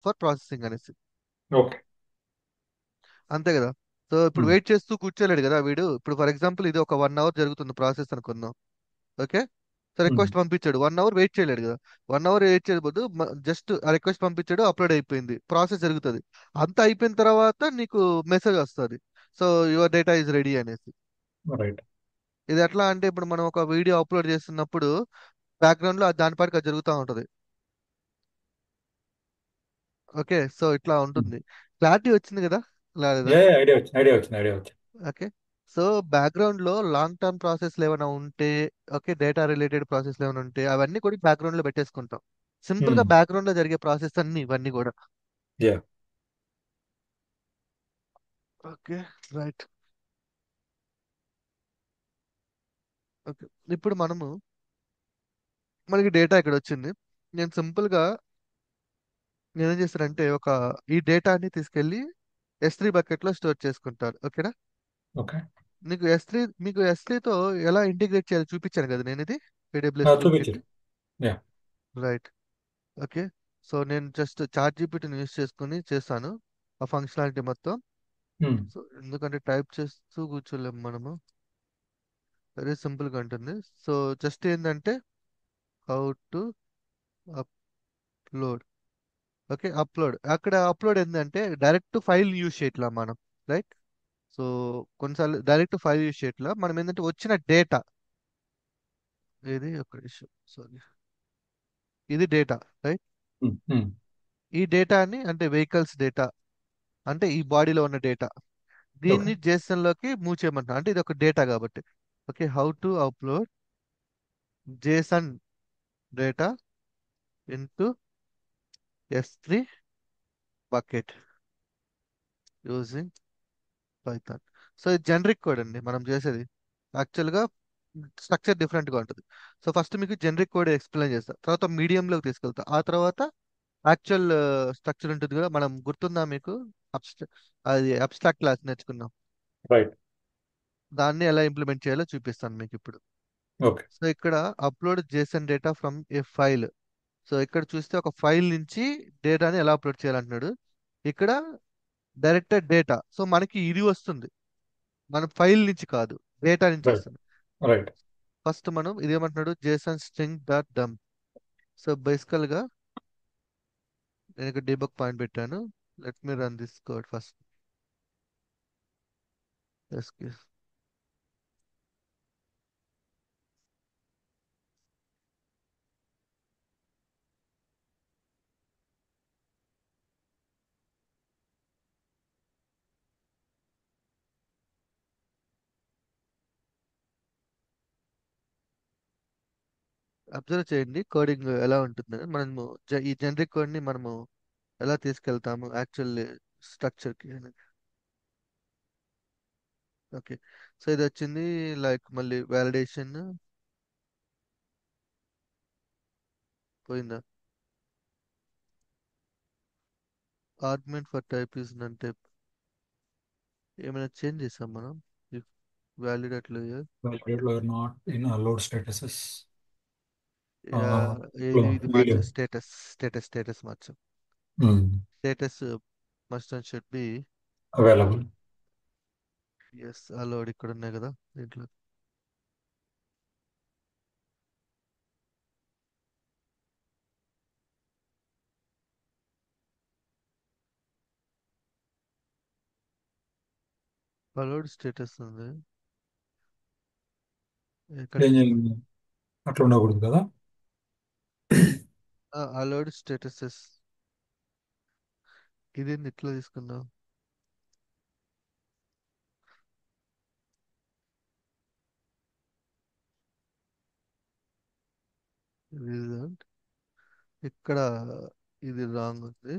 For processing అనేసి. Okay. అంతే కదా. సో ఇప్పుడు వెయిట్ చేస్తూ కూర్చోలేడు కదా వీడు. ఇప్పుడు ఫర్ ఎగ్జాంపుల్ ఇది ఒక 1 అవర్ జరుగుతుంది ప్రాసెస్ అనుకుందాం. ఓకే. సో రిక్వెస్ట్ పంపించాడు, 1 అవర్ వెయిట్ చేయలేడు కదా. 1 అవర్ వెయిట్ చేయబోదు, జస్ట్ ఆ రిక్వెస్ట్ పంపించాడు, అప్లోడ్ అయిపోయింది, ప్రాసెస్ జరుగుతుంది. అంతా అయిపోయిన తర్వాత నీకు మెసేజ్ వస్తుంది, so your data is ready అనేసి. రైట్. ఇది ఎట్లా అంటే ఇప్పుడు మనం ఒక వీడియో అప్లోడ్ చేస్తున్నప్పుడు బ్యాక్గ్రౌండ్ లో దాని పాటికి అది జరుగుతూ ఉంటది. ఓకే, సో ఇట్లా ఉంటుంది. క్లారిటీ వచ్చింది కదా, లేదా? ఏ ఐడియా వచ్చింది, ఐడియా వచ్చింది, ఐడియా వచ్చింది. ఓకే. సో బ్యాక్గ్రౌండ్ లో లాంగ్ టర్మ్ ప్రాసెస్ ఏమైనా ఉంటే, ఓకే, డేటా రిలేటెడ్ ప్రాసెస్ ఏమైనా ఉంటే అవన్నీ కూడా బ్యాక్గ్రౌండ్ లో పెట్టేసుకుంటాం. సింపుల్ గా బ్యాక్గ్రౌండ్ లో జరిగే ప్రాసెస్ అన్ని ఇవన్నీ కూడా. యా. ఓకే. రైట్. ఓకే. ఇప్పుడు మనకి డేటా ఇక్కడ వచ్చింది. నేను సింపుల్ గా నేనేం చేస్తానంటే ఈ డేటాని తీసుకెళ్లి S3 బకెట్ లో స్టోర్ చేసుకుంటాను. ఓకేనా. ఓకే. మీకు S3 తో ఎలా ఇంటిగ్రేట్ చేయాలో చూపించాను కదా నేను, ఇది AWS టూల్ కిట్. చూపించారు. యా. రైట్. ఓకే. సో నేను జస్ట్ చాట్ జీపీటీని యూస్ చేసుకుని చేస్తాను ఆ ఫంక్షనాలిటీ మొత్తం. సో ఎందుకంటే టైప్ చేస్తూ కూర్చోలేము మనము, వెరీ సింపుల్ గా ఉంటుంది. సో జస్ట్ ఏంటంటే how to upload. Okay, upload. అక్కడ అప్లోడ్ ఏంటంటే డైరెక్ట్ ఫైల్ యూజ్ చేయట్లా మనం. రైట్. సో కొన్నిసార్లు డైరెక్ట్ ఫైల్ యూజ్ చేయట్లా మనం, ఏంటంటే వచ్చిన డేటా, ఇది ఒక విషయం, సారీ, ఇది డేటా. రైట్. ఈ డేటాని అంటే వెహికల్స్ డేటా, అంటే ఈ బాడీలో ఉన్న డేటా, ఓకే. దీన్ని JSON లోకి మూవ్ చేయమంటున్నా, అంటే ఇది ఒక డేటా కాబట్టి. Okay, how to upload JSON data into S3 bucket using Python. So ఇది జనరిక్ కోడ్ అండి మనం చేసేది. యాక్చువల్గా స్ట్రక్చర్ డిఫరెంట్గా ఉంటుంది. సో ఫస్ట్ మీకు జనరిక్ కోడ్ ఎక్స్ప్లెయిన్ చేస్తా, తర్వాత మీడియంలోకి తీసుకెళ్తా, ఆ తర్వాత యాక్చువల్ స్ట్రక్చర్ ఉంటుంది కదా, మనం గుర్తుందా మీకు? అబ్స్ట్రా అది అబ్స్ట్రాక్ట్ క్లాస్ నేర్చుకున్నాం, రైట్. దాన్ని ఎలా ఇంప్లిమెంట్ చేయాలో చూపిస్తాను మీకు ఇప్పుడు. ఓకే. సో ఇక్కడ upload JSON data from A file. So ఇక్కడ చూస్తే ఒక ఫైల్ నుంచి డేటాని ఎలా అప్లోడ్ చేయాలంటున్నాడు. ఇక్కడ డైరెక్టెడ్ డేటా, సో మనకి ఇది వస్తుంది, మన ఫైల్ నుంచి కాదు, డేటా నుంచి రైట్. వస్తుంది. రైట్. ఫస్ట్ మనం ఇదేమంటున్నాడు, JSON string dot dump. So బేసికల్ గా నేను ఇక్కడ డీబగ్ పాయింట్ పెట్టాను. Let me run this code first. Observe చేయండి కోడింగ్ ఎలా ఉంటుందని. మనము ఈ జనరిక్ కోడ్ ని మనము ఎలా తీసుకెళ్తాము యాక్చువల్ స్ట్రక్చర్ కి అని. ఓకే. సో ఇది వచ్చింది, లైక్ మళ్ళీ వ్యాలిడేషన్ పోయిందా. Argument for type is none type, ఏమైనా చేంజ్ చేసాం మనం? ఇఫ్ వ్యాలిడ్ అట్లా Validate are not in allowed statuses. ఇది మార్చు, Medium. స్టేటస్ మార్చు. Status must and should be Available. Yes allowed, ఇక్కడ ఉన్నాయి కదా దీంట్లో. అలౌడ్ స్టేటస్ ఉంది, ఎక్కడ ఏం ఇచ్చాం? చేయాలి? అట్లా ఉండకూడదు కదా. అలౌడ్ స్టేటసెస్, ఇది ఇట్లా తీసుకుందాం. రిజల్ట్ ఇక్కడ ఇది రాంగ్ ఉంది.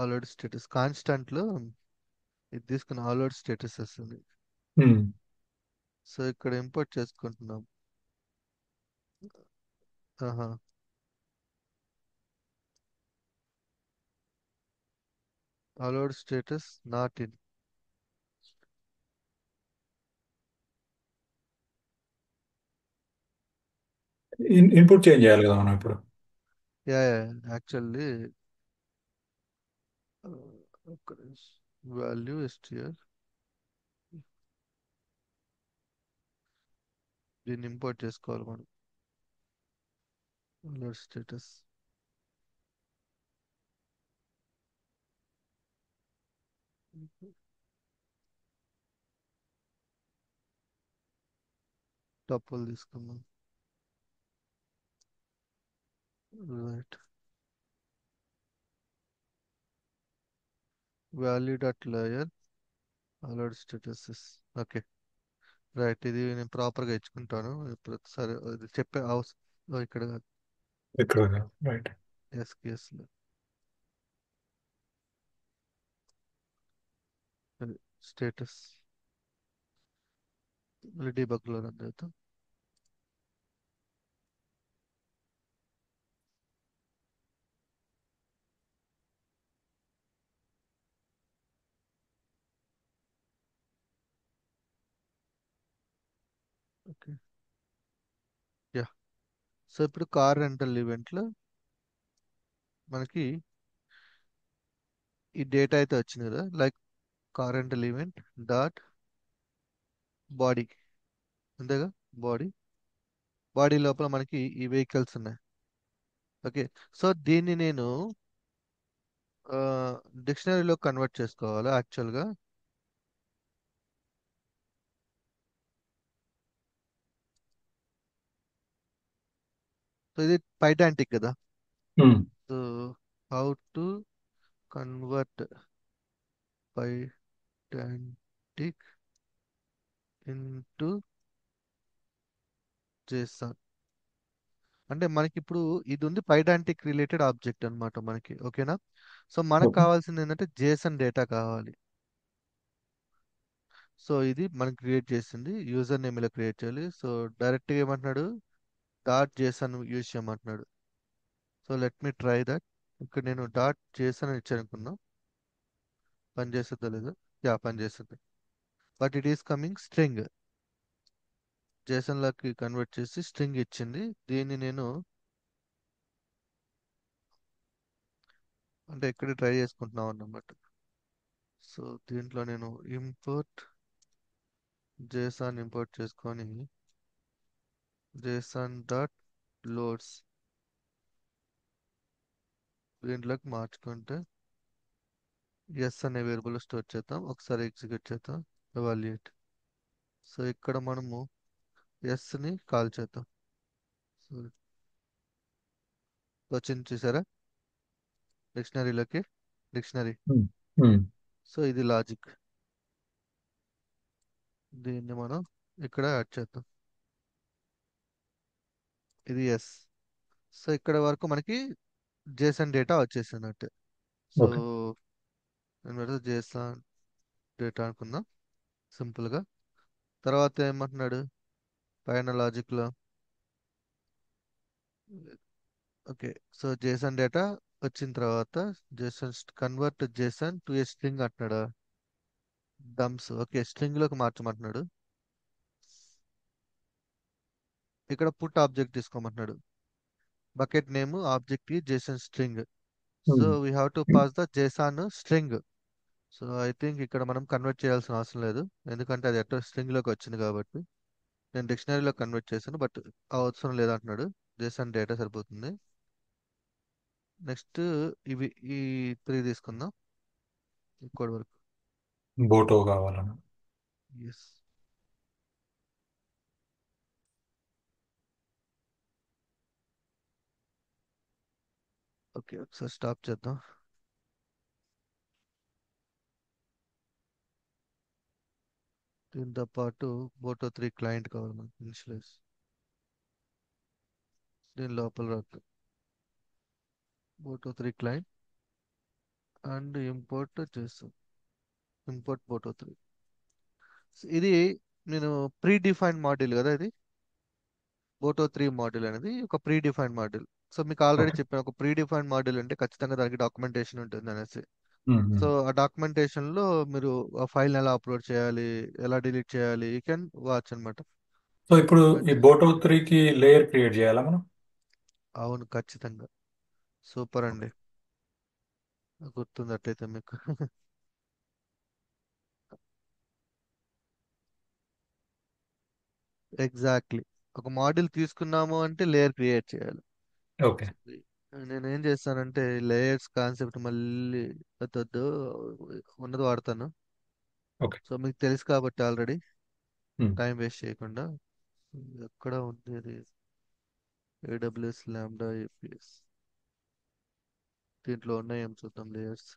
అలౌడ్ స్టేటస్ కాన్స్టాంట్ లో ఇది తీసుకున్న అలౌడ్ స్టేటస్ వస్తుంది. సో ఇక్కడ ఇంపోర్ట్ చేసుకుంటున్నాం. ఆహా. Allowed status not in. Input change చేయాలి కదా మనం ఇప్పుడు. యా, యాక్చువల్లీ ఒక వాల్యూ str దీన్ని ఇంపోర్ట్ చేసుకోవాలి మనం. Alert status. టపుల్ తీసుకుందాం. Right. Value dot layer alert statuses. Okay. Right. ఇది నేను ప్రాపర్గా ఇచ్చుకుంటాను ఇప్పుడు. సరే, ఇది చెప్పే అవసరం ఇక్కడ ఇక్కడ రైట్. ఎస్కేఎస్లో స్టేటస్ మళ్ళీ డీబగ్లో రన్ చేద్దాం. ఓకే. యా. సో ఇప్పుడు కార్ రెంటల్ ఈవెంట్లో మనకి ఈ డేటా అయితే వచ్చింది కదా, like car rental event dot body. అంతేగా. బాడీ. బాడీ లోపల మనకి ఈ వెహికల్స్ ఉన్నాయి. ఓకే. సో దీన్ని నేను డిక్షనరీలో కన్వర్ట్ చేసుకోవాలి యాక్చువల్గా. సో ఇది పైడాంటిక్ కదా. Hmm. So how to convert Pydantic into JSON. అంటే మనకి ఇప్పుడు ఇది ఉంది పైడాంటిక్ రిలేటెడ్ ఆబ్జెక్ట్ అన్నమాట మనకి. ఓకేనా. సో మనకు Okay. కావాల్సింది ఏంటంటే జేసన్ డేటా కావాలి. సో ఇది మనం క్రియేట్ చేసింది యూజర్ నేమ్ ఇలా క్రియేట్ చేయాలి. సో డైరెక్ట్గా ఏమంటున్నాడు, డాట్ జేసన్ యూజ్ చేయమంటున్నాడు. So let me try that. ఇక్కడ నేను డాట్ జేసన్ అని ఇచ్చాను అనుకున్నా. పని చేస్తుందో లేదో. యా, పని చేస్తుంది. But it is coming string. JSON లాకి కన్వర్ట్ చేసి స్ట్రింగ్ ఇచ్చింది. దీన్ని నేను అంటే ఇక్కడ ట్రై చేసుకుంటున్నాం అన్నమాట. సో దీంట్లో నేను ఇంపోర్ట్ జేసన్ ఇంపోర్ట్ చేసుకొని జేసన్ డాట్ లోడ్స్ దీంట్లోకి మార్చుకుంటే ఎస్ అనే వేరియబుల్ స్టోర్ చేద్దాం. ఒకసారి ఎగ్జిక్యూట్ చేద్దాం. ఎవాల్యుయేట్. సో ఇక్కడ మనము ఎస్ ని కాల్ చేద్దాం. సో వచ్చింది చూసారా డిక్షనరీలోకి. డిక్షనరీ. Hmm. Hmm. సో ఇది లాజిక్. దీన్ని మనం ఇక్కడ యాడ్ చేద్దాం. ఇది ఎస్. సో ఇక్కడ వరకు మనకి జేసన్ డేటా వచ్చేసినట్టు. So Okay. నేను పెడితే జేసన్ డేటా అనుకుందాం సింపుల్గా. తర్వాత ఏమంటున్నాడు పైన లాజిక్లో. ఓకే. సో జేసన్ డేటా వచ్చిన తర్వాత JSON convert JSON to a string అంటున్నాడు. డమ్స్. ఓకే. స్ట్రింగ్ లోకి మార్చమంటున్నాడు. ఇక్కడ పుట్ ఆబ్జెక్ట్ తీసుకోమంటున్నాడు. Bucket name object JSON string. So Hmm. We have to pass the JSON string. So I think ఇక్కడ మనం convert చేయాల్సిన అవసరం లేదు, ఎందుకంటే అది ఎట్టో స్ట్రింగ్ లోకి వచ్చింది కాబట్టి. నేను డిక్షనరీలో కన్వర్ట్ చేశాను బట్ అవసరం లేదంటున్నాడు. జేసన్ డేటా సరిపోతుంది. నెక్స్ట్ ఇవి ఈ త్రీ తీసుకుందాం ఇంకోటి వరకు. బోటో కావాలని. ఎస్. ఓకే. ఒకసారి స్టాప్ చేద్దాం. దీంతో పాటు బోటో 3 క్లయింట్ కావాలి మనకి ఇనిషియలైజ్. దీని లోపల రాద్దాం బోటో 3 క్లయింట్ అండ్ ఇంపోర్ట్ చేస్తాం. ఇంపోర్ట్ బోటో 3. ఇది నేను ప్రీ డిఫైన్డ్ మాడ్యూల్ కదా ఇది. బోటో 3 మాడ్యూల్ అనేది ఒక ప్రీ డిఫైన్డ్ మాడ్యూల్. సో మీకు ఆల్రెడీ ఓకే. చెప్పాను ఒక ప్రీ డిఫైన్డ్ మాడ్యూల్ అంటే ఖచ్చితంగా దానికి డాక్యుమెంటేషన్ ఉంటుంది అనేసి. Hmm. సో ఆ డాక్యుమెంటేషన్ లో మీరు ఆ ఫైల్ ఎలా అప్లోడ్ చేయాలి, ఎలా డిలీట్ చేయాలి, యూ కెన్ వాచ్ అనమాట. సో ఇప్పుడు ఈ బోటో త్రీకి లేయర్ క్రియేట్ చేయాలా మనం? అవును, ఖచ్చితంగా. సూపర్ అండి. గుర్తుంది అట్లయితే మీకు. ఎగ్జాక్ట్లీ. ఒక మోడల్ తీసుకున్నాము అంటే లేయర్ క్రియేట్ చేయాలి. ఓకే. సో నేను ఏం చేస్తానంటే లేయర్స్ కాన్సెప్ట్ మళ్ళీ వద్దొద్దు, ఉన్నది వాడతాను. ఓకే. సో మీకు తెలుసు కాబట్టి ఆల్రెడీ, ఉమ్. టైం వేస్ట్ చేయకుండా. ఎక్కడ ఉంది అది? ఏడబ్ల్యూఎస్ ల్యాండా ఏపీఎస్, దీంట్లో ఉన్నాయి ఏం చూద్దాం layers.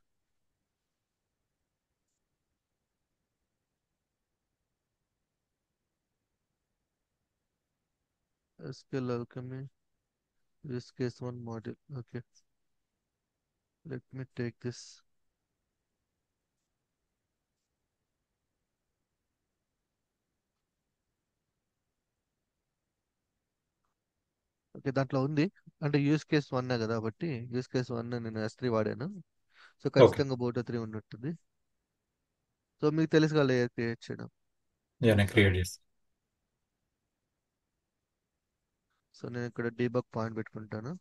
SQL alchemy, use case one module. Okay, let me take this. Okay, దాంట్లో ఉంది. అంటే యూస్ కేస్ వన్ కదా, కాబట్టి యూస్ కేస్ వన్ నేను S3 వాడాను. So okay. ఖచ్చితంగా బోటో 3 ఉన్నట్టుంది. సో మీకు తెలుసు కదా లేయర్ క్రియేట్ చేయడం. యా, నేను క్రియేట్ చేస్తాను. సో నేను ఇక్కడ డీబగ్ పాయింట్ పెట్టుకుంటాను.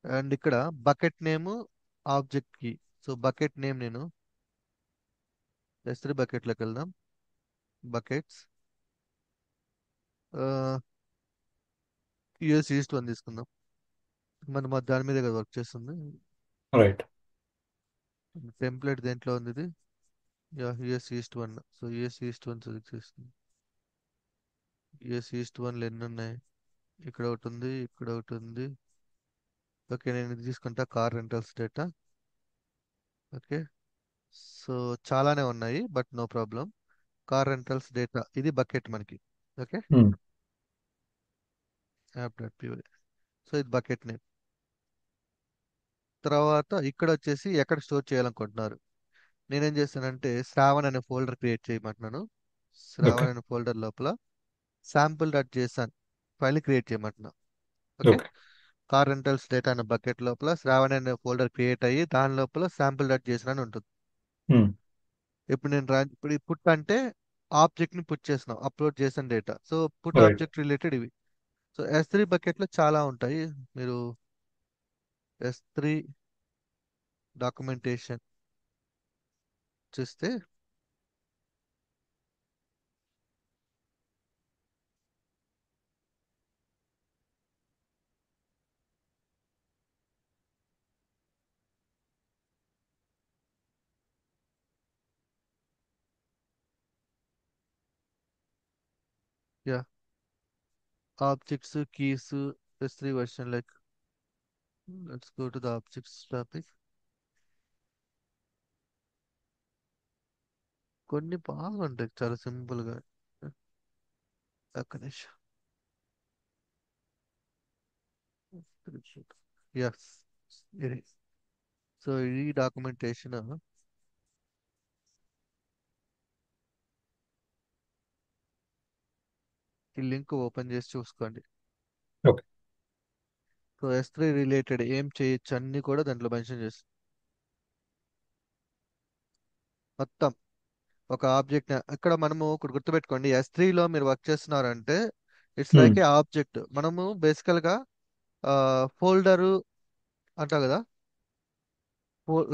అండ్ ఇక్కడ బకెట్ నేమ్, ఆబ్జెక్ట్ కి. సో బకెట్ నేమ్ నేను S3 బకెట్లోకి వెళ్దాం. బకెట్స్, యూఎస్ ఈస్ట్ వన్ తీసుకుందాం. మనం దాని మీద కదా వర్క్ చేస్తుంది. రైట్. టెంప్లెట్ దేంట్లో ఉంది ఇది? Yeah, US is to one. So US is to one select చేస్తుంది. యుఎస్ ఈస్ట్ వన్లు ఎన్ని ఉన్నాయి? ఇక్కడ ఒకటి ఉంది, ఇక్కడ ఒకటి ఉంది. ఓకే, నేను ఇది తీసుకుంటా, car rentals data. Okay, so చాలానే ఉన్నాయి but no problem. Car rentals data ఇది బకెట్ మనకి. Okay, um. App dot P. So ఇది బకెట్ నేమ్. తర్వాత ఇక్కడ వచ్చేసి ఎక్కడ స్టోర్ చేయాలనుకుంటున్నారు. నేనేం చేస్తానంటే శ్రావణ్ అనే ఫోల్డర్ క్రియేట్ చేయమంటున్నాను. ఓకే. శ్రావణ్ అనే ఫోల్డర్ లోపల sample dot JSON file create చేయమంటున్నా. Okay, okay. Car rentals data అనే బకెట్ లోపల శ్రావణ్ అనే ఫోల్డర్ క్రియేట్ అయ్యి దాని లోపల శాంపుల్ డాట్ జేసన్ అని ఉంటుంది. ఉమ్. ఇప్పుడు నేను ఇప్పుడు ఈ పుట్ అంటే ఆబ్జెక్ట్ ని పుట్ చేస్తున్నాం, అప్లోడ్ చేసిన data. So put right. Object related ఇవి. సో S3 బకెట్ లో చాలా ఉంటాయి. మీరు S3 డాక్యుమెంటేషన్ చూస్తే, yeah, objects keys S3 version like. Let's go to the objects topic. కొన్ని బాగుంటాయి చాలా సింపుల్ గా. ఒక్క నిమిషం. ఎస్, ఇది. సో ఈ డాక్యుమెంటేషన్, ఈ లింక్ ఓపెన్ చేసి చూసుకోండి. ఓకే. సో S3 రిలేటెడ్ ఏం చేయొచ్చు అన్ని కూడా దాంట్లో మెన్షన్ చేస్తుంది మొత్తం. ఒక ఆబ్జెక్ట్ ఇక్కడ మనము ఒకటి గుర్తుపెట్టుకోండి, S3 లో మీరు వర్క్ చేస్తున్నారంటే it's um. Like A object. మనము బేసికల్ గా ఫోల్డరు అంటాం కదా.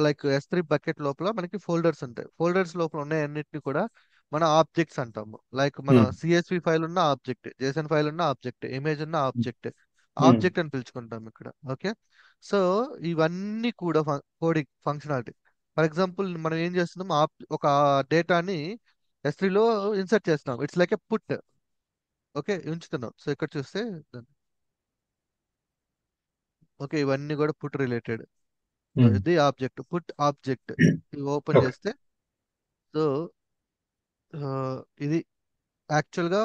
లైక్ S3 బకెట్ లోపల మనకి ఫోల్డర్స్ ఉంటాయి. ఫోల్డర్స్ లోపల ఉన్నాయి అన్నిటిని కూడా మన ఆబ్జెక్ట్స్ అంటాము. లైక్ మన ఉమ్. CSV ఫైల్ ఉన్న ఆబ్జెక్ట్, JSON ఫైల్ ఉన్న ఆబ్జెక్ట్, ఇమేజ్ ఉన్న ఆబ్జెక్ట్, ఉమ్. ఆబ్జెక్ట్ అని పిలుచుకుంటాం ఇక్కడ. ఓకే, సో ఇవన్నీ కూడా కోడింగ్ ఫంక్షనాలిటీ. ఫర్ ఎగ్జాంపుల్ మనం ఏం చేస్తున్నాం, ఒక డేటాని S3లో ఇన్సర్ట్ చేస్తున్నాం. It's like a put. Okay, ఉంచుతున్నాం. సో ఇక్కడ చూస్తే ఓకే, ఇవన్నీ కూడా పుట్ రిలేటెడ్. సో ఉమ్. ఇది ఆబ్జెక్ట్, పుట్ ఆబ్జెక్ట్. ఇవి ఓపెన్ ఓకే. చేస్తే, సో ఇది యాక్చువల్గా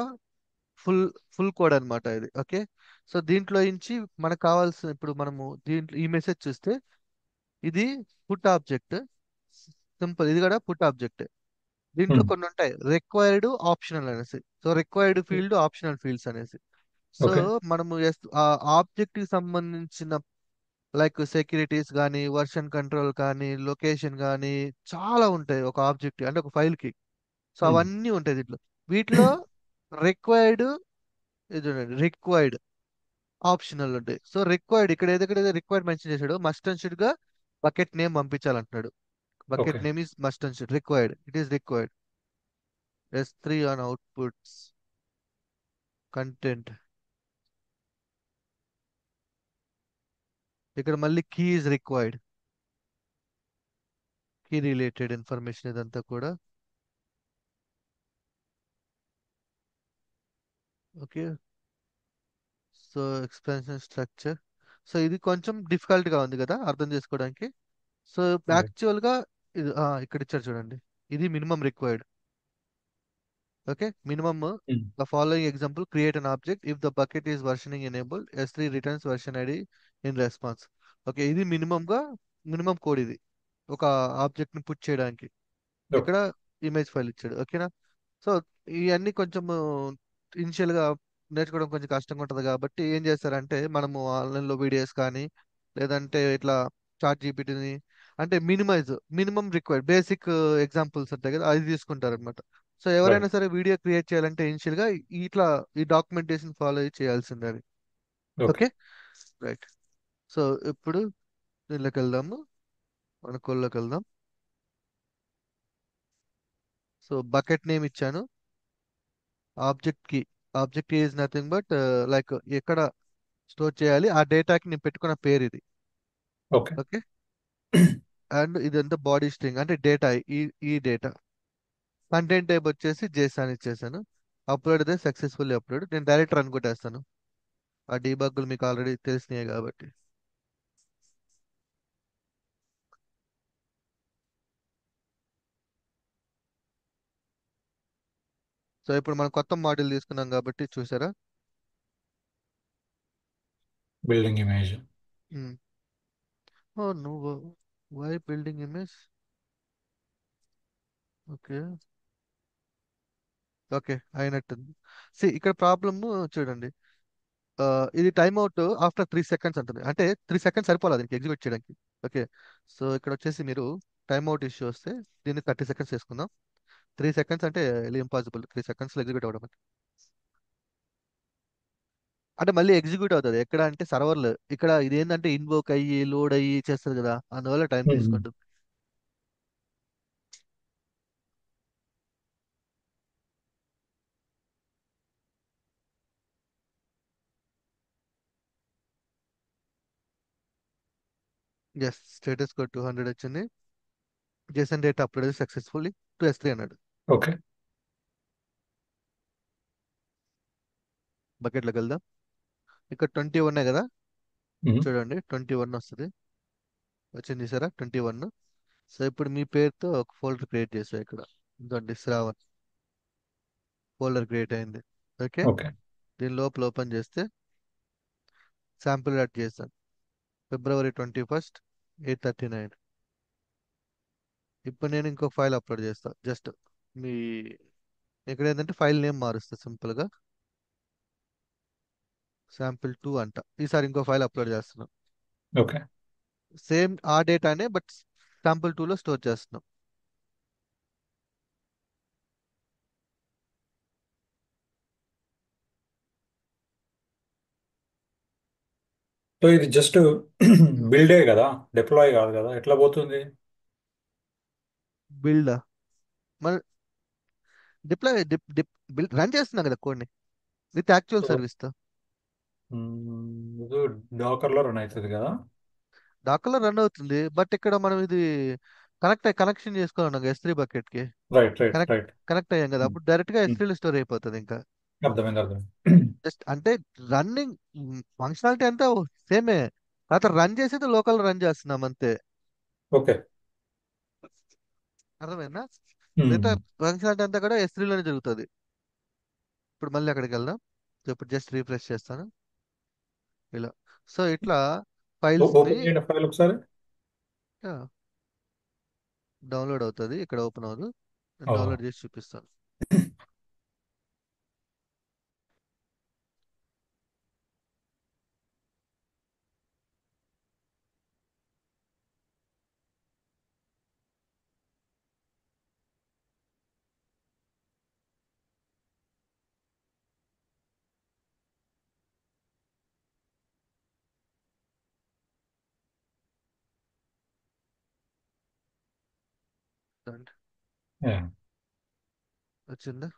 ఫుల్ ఫుల్ కోడ్ అన్నమాట ఇది. ఓకే, సో దీంట్లో నుంచి మనకు కావాల్సిన, ఇప్పుడు మనము దీంట్లో ఈ మెసేజ్ చూస్తే ఇది పుట్ ఆబ్జెక్ట్. సింపుల్, ఇది కూడా పుట్ ఆబ్జెక్ట్. దీంట్లో ఉమ్. కొన్ని ఉంటాయి రిక్వైర్డ్, ఆప్షనల్ అనేసి. So required field, optional fields అనేసి. So okay. మనము ఆ ఆబ్జెక్ట్ కి సంబంధించిన లైక్ సెక్యూరిటీస్ కానీ, వర్షన్ కంట్రోల్ కానీ, లొకేషన్ కానీ, చాలా ఉంటాయి ఒక ఆబ్జెక్ట్ అంటే ఒక ఫైల్ కి. So um. అవన్నీ ఉంటాయి దీంట్లో. వీటిలో రిక్వైర్డ్, ఇది రిక్వైర్డ్, ఆప్షనల్ ఉంటాయి. సో రిక్వైర్డ్ ఇక్కడ ఏదైతే రిక్వైర్డ్ మెన్షన్ చేశాడో మస్ట్ అండ్ షుడ్ గా బకెట్ నేమ్ పంపించాలంటున్నాడు. Bucket okay. Name is must and should required, it is required. S3 on outputs content. ఇక్కడ మళ్ళీ key is required, key related information ఇదంతా కూడా. Okay. So expansion structure. So ఇది కొంచెం difficult గా ఉంది కదా అర్థం చేసుకోవడానికి. So right. యాక్చువల్ గా ఇది ఇక్కడ ఇచ్చారు చూడండి, ఇది minimum required. Okay, minimum. The following example create an object if the bucket is versioning enable S3 returns version ID in response. Okay, ఇది మినిమం గా మినిమం కోడ్ ఇది ఒక ఆబ్జెక్ట్ ని పుట్ చేయడానికి. ఓకే. ఇక్కడ ఇమేజ్ ఫైల్ ఇచ్చాడు. ఓకేనా. So ఇవన్నీ కొంచెం ఇనిషియల్ గా నేర్చుకోవడం కొంచెం కష్టంగా ఉంటుంది కాబట్టి ఏం చేస్తారంటే మనము ఆన్లైన్ లో వీడియోస్ కానీ లేదంటే ఇట్లా చాట్ జీపీటీని అంటే మినిమం రిక్వైర్డ్ బేసిక్ ఎగ్జాంపుల్స్ ఉంటాయి కదా అది తీసుకుంటారు అనమాట. సో ఎవరైనా రైట్. సరే వీడియో క్రియేట్ చేయాలంటే ఇనిషియల్ గా ఇట్లా ఈ డాక్యుమెంటేషన్ ఫాలో చేయాల్సిందే అది. ఓకే. Okay, right. సో ఇప్పుడు దీనిలోకి వెళ్దాము, మన కోడ్లోకి వెళ్దాం. సో బకెట్ నేమ్ ఇచ్చాను, ఆబ్జెక్ట్ కి. Object is nothing but like ఎక్కడ స్టోర్ చేయాలి ఆ డేటాకి నేను పెట్టుకున్న పేరు ఇది. ఓకే. ఓకే, అండ్ ఇదంతా బాడీ స్ట్రింగ్ అంటే డేటా, ఈ డేటా. కంటెంట్ టైప్ వచ్చేసి జేసన్ ఇచ్చేసాను. అప్లోడ్ అయితే సక్సెస్ఫుల్లీ అప్లోడ్. నేను డైరెక్ట్ రన్ కొట్టేస్తాను, ఆ డీబగ్గులు మీకు ఆల్రెడీ తెలిసినాయి కాబట్టి. సో ఇప్పుడు మనం కొత్త మాడ్యూల్ తీసుకున్నాం కాబట్టి చూసారా. Building image. ఓ నువ్వు why building image. Okay, okay అయినట్టుంది. ఇక్కడ ప్రాబ్లమ్ చూడండి. ఆ, ఇది టైమ్ అవుట్ ఆఫ్టర్ 3 సెకండ్స్ అంటుంది, అంటే 3 సెకండ్స్ సరిపోలేదు దీనికి ఎగ్జిక్యూట్ చేయడానికి. ఓకే, సో ఇక్కడ వచ్చేసి మీరు టైమ్ అవుట్ ఇష్యూ వస్తే దీన్ని 30 సెకండ్స్ చేసుకుందాం. 3 సెకండ్స్ అంటే ఇంపాసిబుల్, 3 సెకండ్స్ ఎగ్జిక్యూట్ అవ్వడం అంటే మళ్ళీ ఎగ్జిక్యూట్ అవుతుంది ఎక్కడ అంటే సర్వర్లో. ఇక్కడ ఇది ఏంటంటే ఇన్వోక్ అయ్యి లోడ్ అయ్యి చేస్తుంది కదా, అందువల్ల టైం తీసుకుంటుంది. ఎస్, స్టేటస్ కోడ్ 200 వచ్చింది. Jason data upload successfully to S3 అన్నాడు. ఓకే. బకెట్లోకి వెళ్దాం. ఇక్కడ 20 ఉన్నాయి కదా, చూడండి 21 వస్తుంది. వచ్చింది సరే 21. సో ఇప్పుడు మీ పేరుతో ఒక ఫోల్డర్ క్రియేట్ చేసా ఇక్కడ. ఇదండి శ్రావణ్ ఫోల్డర్ క్రియేట్ అయింది. Okay, okay. దీని లోపల ఓపెన్ చేస్తే శాంపుల్ యాడ్ చేశాను. February 21, 8:39. ఇప్పుడు నేను ఇంకో ఫైల్ అప్లోడ్ చేస్తా జస్ట్ మీ. ఇక్కడ ఏంటంటే ఫైల్ నేమ్ మారుస్తా సింపుల్ గా, sample2 అంట. ఈసారి ఇంకో ఫైల్ అప్లోడ్ చేస్తున్నాం, ఓకే. సేమ్ ఆ డేటానే బట్ sample2 లో స్టోర్ చేస్తున్నాం. సో ఇది జస్ట్ బిల్డే కదా, డిప్లాయ్ కాదు కదా, ఎట్లా పోతుంది? బిల్డ్ మన డిప్లాయ్ బిల్డ్ రన్ చేస్తున్నాం కదా కోడ్ని విత్ యాక్చువల్ సో సర్వీస్ తో. ఇది డాకర్లో రన్ అవుతుంది కదా. డాకర్లో రన్ అవుతుంది బట్ ఇక్కడ మనం ఇది కనెక్షన్ చేసుకోవాలి S3 బకెట్ కి. Right, right, connect right. Connect అయ్యాం కదా, అప్పుడు డైరెక్ట్ గా S3 లో స్టోర్ అయిపోతుంది ఇంకా. అర్థమైంది, అర్థమైంది. జస్ట్ అంటే రన్నింగ్ ఫంక్షనాలిటీ అంతా సేమే, తర్వాత రన్ చేసేది లోకల్ రన్ చేస్తున్నాం అంతే. ఓకే. అర్థమైందా. మిగతా ఫంక్షనాలిటీ అంతా కూడా S3 లోనే జరుగుతుంది. ఇప్పుడు మళ్ళీ అక్కడికి వెళ్దాం. సో ఇప్పుడు జస్ట్ రీఫ్రెష్ చేస్తాను ఇలా. సో ఇట్లా ఫైల్స్ ని ఓపెన్ చేయండి ఫైల్ ఒకసారి. డౌన్లోడ్ అవుతుంది, ఇక్కడ ఓపెన్ అవ్వదు. నేను ఆ, డౌన్లోడ్ చేసి చూపిస్తాను. దాంట్లో యా. వచ్చిందా?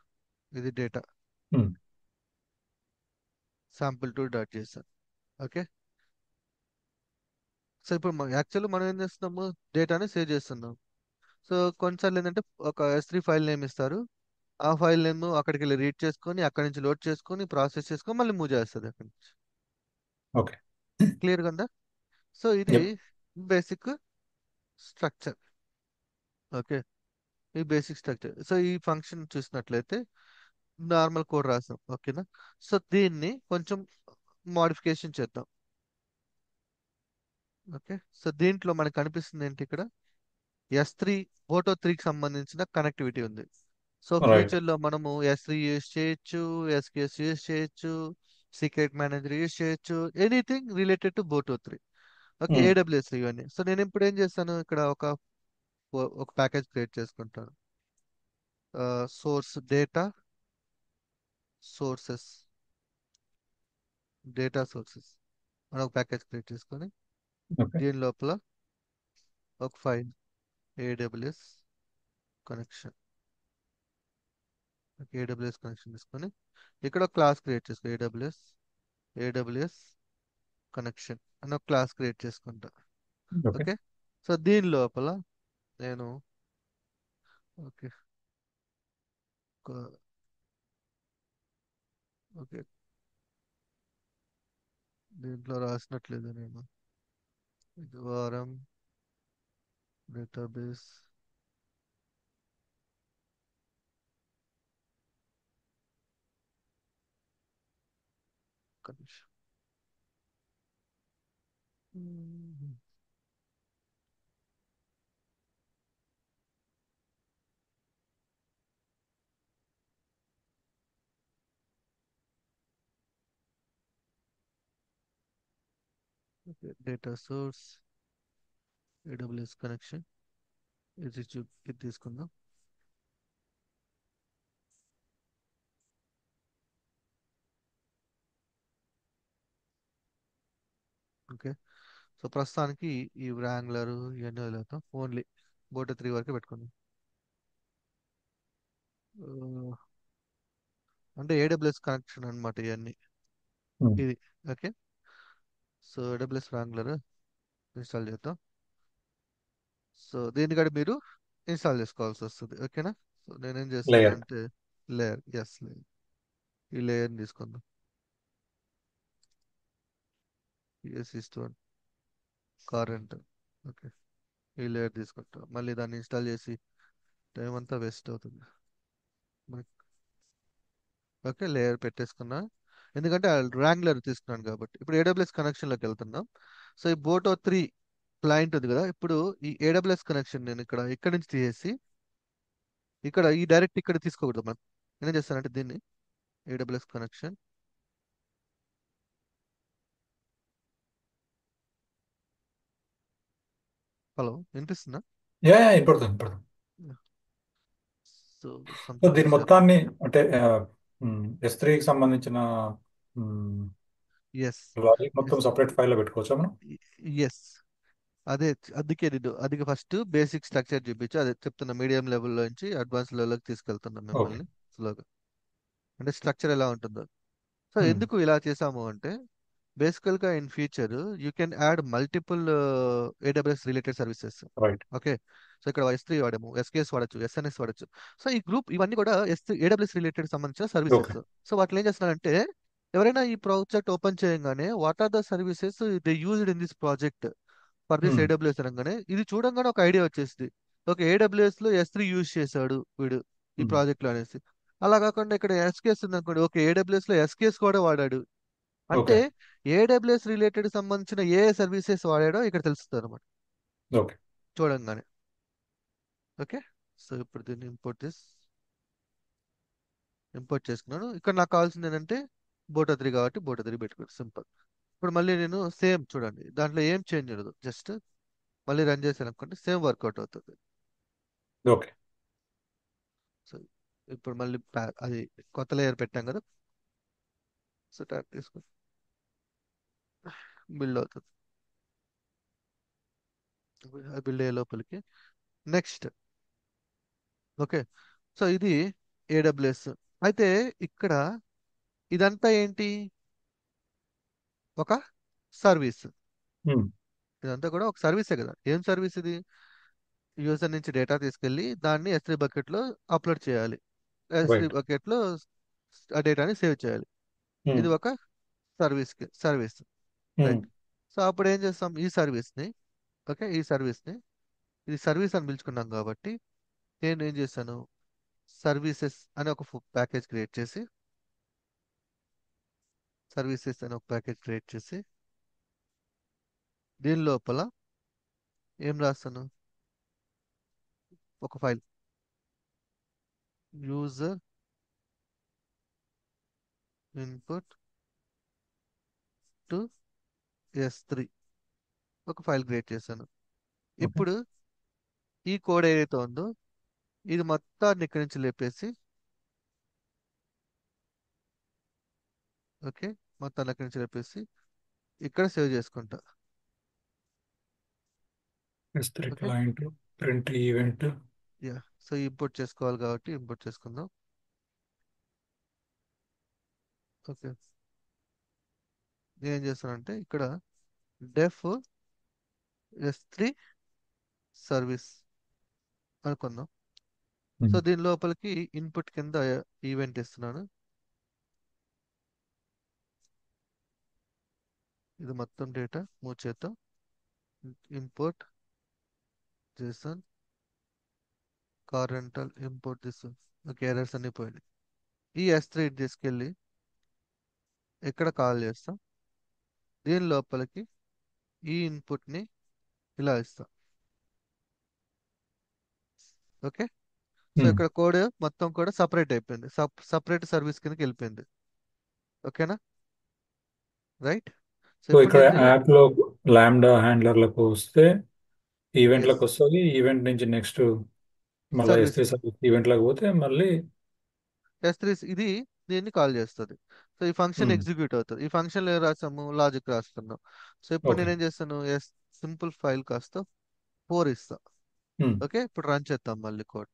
ఇది డేటా ఉమ్. sample2.json. ఓకే. సో ఇప్పుడు యాక్చువల్లీ మనం ఏం చేస్తున్నాము, డేటాని సేవ్ చేస్తున్నాం. సో కొన్నిసార్లు ఏంటంటే ఒక S3 ఫైల్ నేమ్ ఇస్తారు, ఆ ఫైల్ నేమ్ అక్కడికి వెళ్ళి రీడ్ చేసుకొని అక్కడి నుంచి లోడ్ చేసుకొని ప్రాసెస్ చేసుకొని మళ్ళీ మూవ్ చేస్తుంది అక్కడి నుంచి. ఓకే. క్లియర్గా ఉందా? సో ఇది యప్. Basic structure. ఓకే, ఈ బేసిక్ స్ట్రక్చర్. సో ఈ ఫంక్షన్ చూసినట్లయితే నార్మల్ కోడ్ రాసాం. ఓకేనా? సో దీన్ని కొంచెం మోడిఫికేషన్ చేద్దాం. ఓకే, సో దీంట్లో మనకు కనిపిస్తుంది ఏంటి ఇక్కడ, S3 ఫోటో 3కి సంబంధించిన కనెక్టివిటీ ఉంది. So right. ఫ్యూచర్లో మనము S3 యూస్ చేయొచ్చు, SQS యూస్ చేయొచ్చు, సీక్రెట్ మేనేజర్ యూస్ చేయొచ్చు, anything related to boto 3. Okay, um. AWS ఇవన్నీ. సో నేను ఇప్పుడు ఏం చేస్తాను, ఇక్కడ ఒక ప్యాకేజ్ క్రియేట్ చేసుకుంటాను. Source data sources, data sources అని ఒక ప్యాకేజ్ క్రియేట్ చేసుకొని ఓకే. దీని లోపల ఒక file AWS connection. AWS connection తీసుకొని ఇక్కడ ఒక క్లాస్ క్రియేట్ చేసుకో, ఏడబ్ల్యూఎస్ కనెక్షన్ అని ఒక క్లాస్ క్రియేట్ చేసుకుంటా. ఓకే. ఓకే, సో దీని లోపల నేను ఓకే ఓకే దీంట్లో రాసినట్లేదు నేను, ఇది వారం database connection. Okay, data source AWS connection, ఇది తీసుకుందాం. ఓకే, సో ప్రస్తుతానికి ఈ వ్రాంగ్లర్ ఇవన్నీ వదిలేద్దాం, ఓన్లీ బోటో 3 వరకు పెట్టుకుందాం. ఆ, అంటే AWS కనెక్షన్ అన్నమాట ఇవన్నీ. ఉమ్. ఇది ఓకే. సో AWS వ్రాంగ్లర్ ఇన్స్టాల్ చేద్దాం. సో దీన్ని కూడా మీరు ఇన్స్టాల్ చేసుకోవాల్సి వస్తుంది. ఓకేనా? సో నేనేం చేస్తాను లేయర్. అంటే లేయర్, ఈ లేయర్ని తీసుకుందాం. ES1 current. ఓకే, ఈ లేయర్ తీసుకుంటాం, మళ్ళీ దాన్ని ఇన్స్టాల్ చేసి టైం అంతా వేస్ట్ అవుతుంది మనకి. ఓకే, లేయర్ పెట్టేసుకున్నా, ఎందుకంటే ర్యాంగ్లర్ తీసుకున్నాను కాబట్టి. ఇప్పుడు AWS కనెక్షన్లోకి వెళ్తున్నాం. సో ఈ బోటో 3 క్లయింట్ ఉంది కదా, ఇప్పుడు ఈ AWS కనెక్షన్ నేను ఇక్కడ నుంచి తీసేసి ఇక్కడ ఈ డైరెక్ట్ ఇక్కడ తీసుకోకూడదు మనం. నేనేం చేస్తానంటే దీన్ని AWS కనెక్షన్. హలో, వినిపిస్తుందా? Yeah, yeah, important, important. So so something దీని ఇస్ మొత్తాన్ని అంటే S3కి సంబంధించిన ఎస్ లాజిక్ మొత్తం ఎస్ సపరేట్ ఫైల్లో పెట్టుకోవచ్చా మనం? ఎస్. అదే అందుకే నేను అది ఫస్ట్ బేసిక్ స్ట్రక్చర్ చూపించి అదే చెప్తున్నా, మీడియం లెవెల్లో నుంచి అడ్వాన్స్ లెవెల్లోకి తీసుకెళ్తున్నా ఓకే. మిమ్మల్ని స్లోగా. అంటే స్ట్రక్చర్ ఎలా ఉంటుందో. సో ఉమ్. ఎందుకు ఇలా చేసాము అంటే, బేసికల్గా in future you can add multiple AWS related services. Right. Okay, so ఇక్కడ S3 వాడము, SKS వాడచ్చు, SNS వాడచ్చు. సో ఈ గ్రూప్ ఇవన్నీ కూడా AWS రిలేటెడ్ సంబంధించిన ఓకే. సర్వీసెస్. సో వాటిలో ఏం చేస్తున్నారంటే, ఎవరైనా ఈ ప్రాజెక్ట్ ఓపెన్ చేయగానే what are the services they used in this project for this um. AWS అనగానే ఇది చూడంగానే ఒక ఐడియా వచ్చేసింది. ఓకే, AWS లో S3 యూజ్ చేశాడు వీడు ఈ ఉమ్. ప్రాజెక్ట్ లో అనేసి. అలా కాకుండా ఇక్కడ SKS ఉంది అనుకోండి, ఓకే AWS లో SKS కూడా వాడాడు అంటే ఓకే. AWS రిలేటెడ్ సంబంధించిన ఏ సర్వీసెస్ వాడాడో ఇక్కడ తెలుస్తుంది అనమాట ఓకే. చూడంగానే. ఓకే, సో ఇప్పుడు దీన్ని ఇంపోర్ట్ చేసుకున్నాను. ఇక్కడ నాకు కావాల్సింది ఏంటంటే బోటో 3 కాబట్టి బోటో 3 పెట్టుకోండి, సింపుల్. ఇప్పుడు మళ్ళీ నేను సేమ్ చూడండి, దాంట్లో ఏం చేంజ్ ఉండదు, జస్ట్ మళ్ళీ రన్ చేశాను అనుకోండి, సేమ్ వర్కౌట్ అవుతుంది. ఓకే. సో ఇప్పుడు మళ్ళీ అది కొత్త లేయర్ పెట్టాం కదా, సో ట్యాప్ తీసుకొని బిల్డ్ అవుతుంది. బిల్డ్ అయ్యే లోపలికి నెక్స్ట్ ఓకే. సో ఇది ఏడబ్ల్యూఎస్. అయితే ఇక్కడ ఇదంతా ఏంటి? ఒక సర్వీస్. ఉమ్, ఇదంతా కూడా ఒక సర్వీసే కదా. ఏం సర్వీస్ ఇది? యూజర్ నుంచి డేటా తీసుకెళ్ళి దాన్ని S3 బకెట్లో అప్లోడ్ చేయాలి. S3 right. బకెట్లో ఆ డేటాని సేవ్ చేయాలి. ఉమ్, ఇది ఒక సర్వీస్. ఉమ్, రైట్. సో అప్పుడు ఏం చేస్తాం? ఈ సర్వీస్ని, ఓకే, ఈ సర్వీస్ని, ఇది సర్వీస్ అని పిలుచుకున్నాం కాబట్టి నేను ఏం చేశాను? సర్వీసెస్ అని ఒక ప్యాకేజ్ క్రియేట్ చేసి, సర్వీసెస్ అని ఒక ప్యాకేజ్ క్రియేట్ చేసి దీని లోపల ఏం రాస్తాను? ఒక file, user input to S3, ఒక ఫైల్ క్రియేట్ చేశాను. ఓకే. ఇప్పుడు ఈ కోడ్ ఏదైతే ఉందో ఇది మొత్తాన్ని ఇక్కడి నుంచి లేపేసి, ఓకే, మొత్తాన్ని అక్కడి నుంచి లేపేసి ఇక్కడ సేవ్ చేసుకుంటా. S3 okay. Client print event. Yeah. So import చేసుకోవాలి కాబట్టి ఇంపోర్ట్ చేసుకుందాం. ఓకే. నేను ఏం చేస్తానంటే ఇక్కడ డెఫ్ S3 సర్వీస్ అనుకుందాం. సో దీని లోపలికి ఇన్పుట్ కింద ఈవెంట్ ఇస్తున్నాను. ఇది మొత్తం డేటా మూవ్ చేద్దాం. ఇంపోర్ట్ చేసాను. Car rental import this. Okay, errors అన్ని పోయినాయి. ఈ S3 తీసుకెళ్ళి ఎక్కడ కాల్ చేస్తాం? దీని లోపలికి ఈ ఇన్పుట్ని ఇలా ఇస్తాం. ఓకే. సో ఇక్కడ కోడ్ మొత్తం కూడా సపరేట్ అయిపోయింది. సపరేట్ సర్వీస్ కిందకి వెళ్ళిపోయింది. ఓకేనా? రైట్. సో సో ఇప్పుడు ఇక్కడ నేను యాప్లో లాంబ్డా హ్యాండ్లర్లకు వస్తే ఎస్ ఈవెంట్లకు వస్తుంది. ఈవెంట్ నుంచి నెక్స్ట్ మళ్ళీ సర్వీస్ S3 సర్వీస్ ఈవెంట్లకు పోతే మళ్ళీ. S3 ఇది దీన్ని కాల్ చేస్తుంది. సో ఈ ఫంక్షన్ ఉమ్, ఎగ్జిక్యూట్ అవుతుంది. ఈ ఫంక్షన్లో ఏం రాసాము? లాజిక్ రాస్తున్నాం. సో ఇప్పుడు ఓకే. నేనేం చేస్తాను? సింపుల్ ఫైల్ కాస్త 4 ఇస్తా. ఉమ్, ఓకే, ఇప్పుడు రన్ చేద్దాం మళ్ళీ code.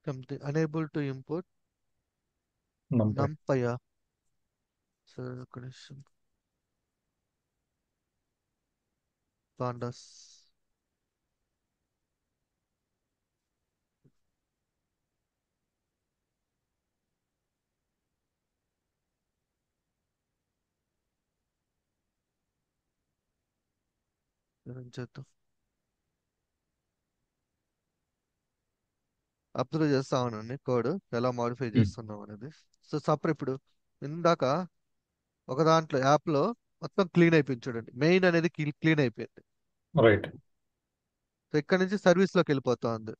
Something anable to import numpy. Numpy. So ఒక నిమిషం. పాండాస్. రన్ చేద్దాం. అబ్జర్వ్ చేస్తా ఉన్నాను కోడ్ ఎలా మాడిఫై ఉమ్, చేస్తున్నాం అనేది. సో సపరేట్ ఇప్పుడు ఇందాక ఒక దాంట్లో యాప్లో మొత్తం క్లీన్ అయిపోయింది చూడండి. మెయిన్ అనేది క్లీన్ అయిపోయింది. రైట్. సో ఇక్కడ నుంచి సర్వీస్లోకి వెళ్ళిపోతుంది.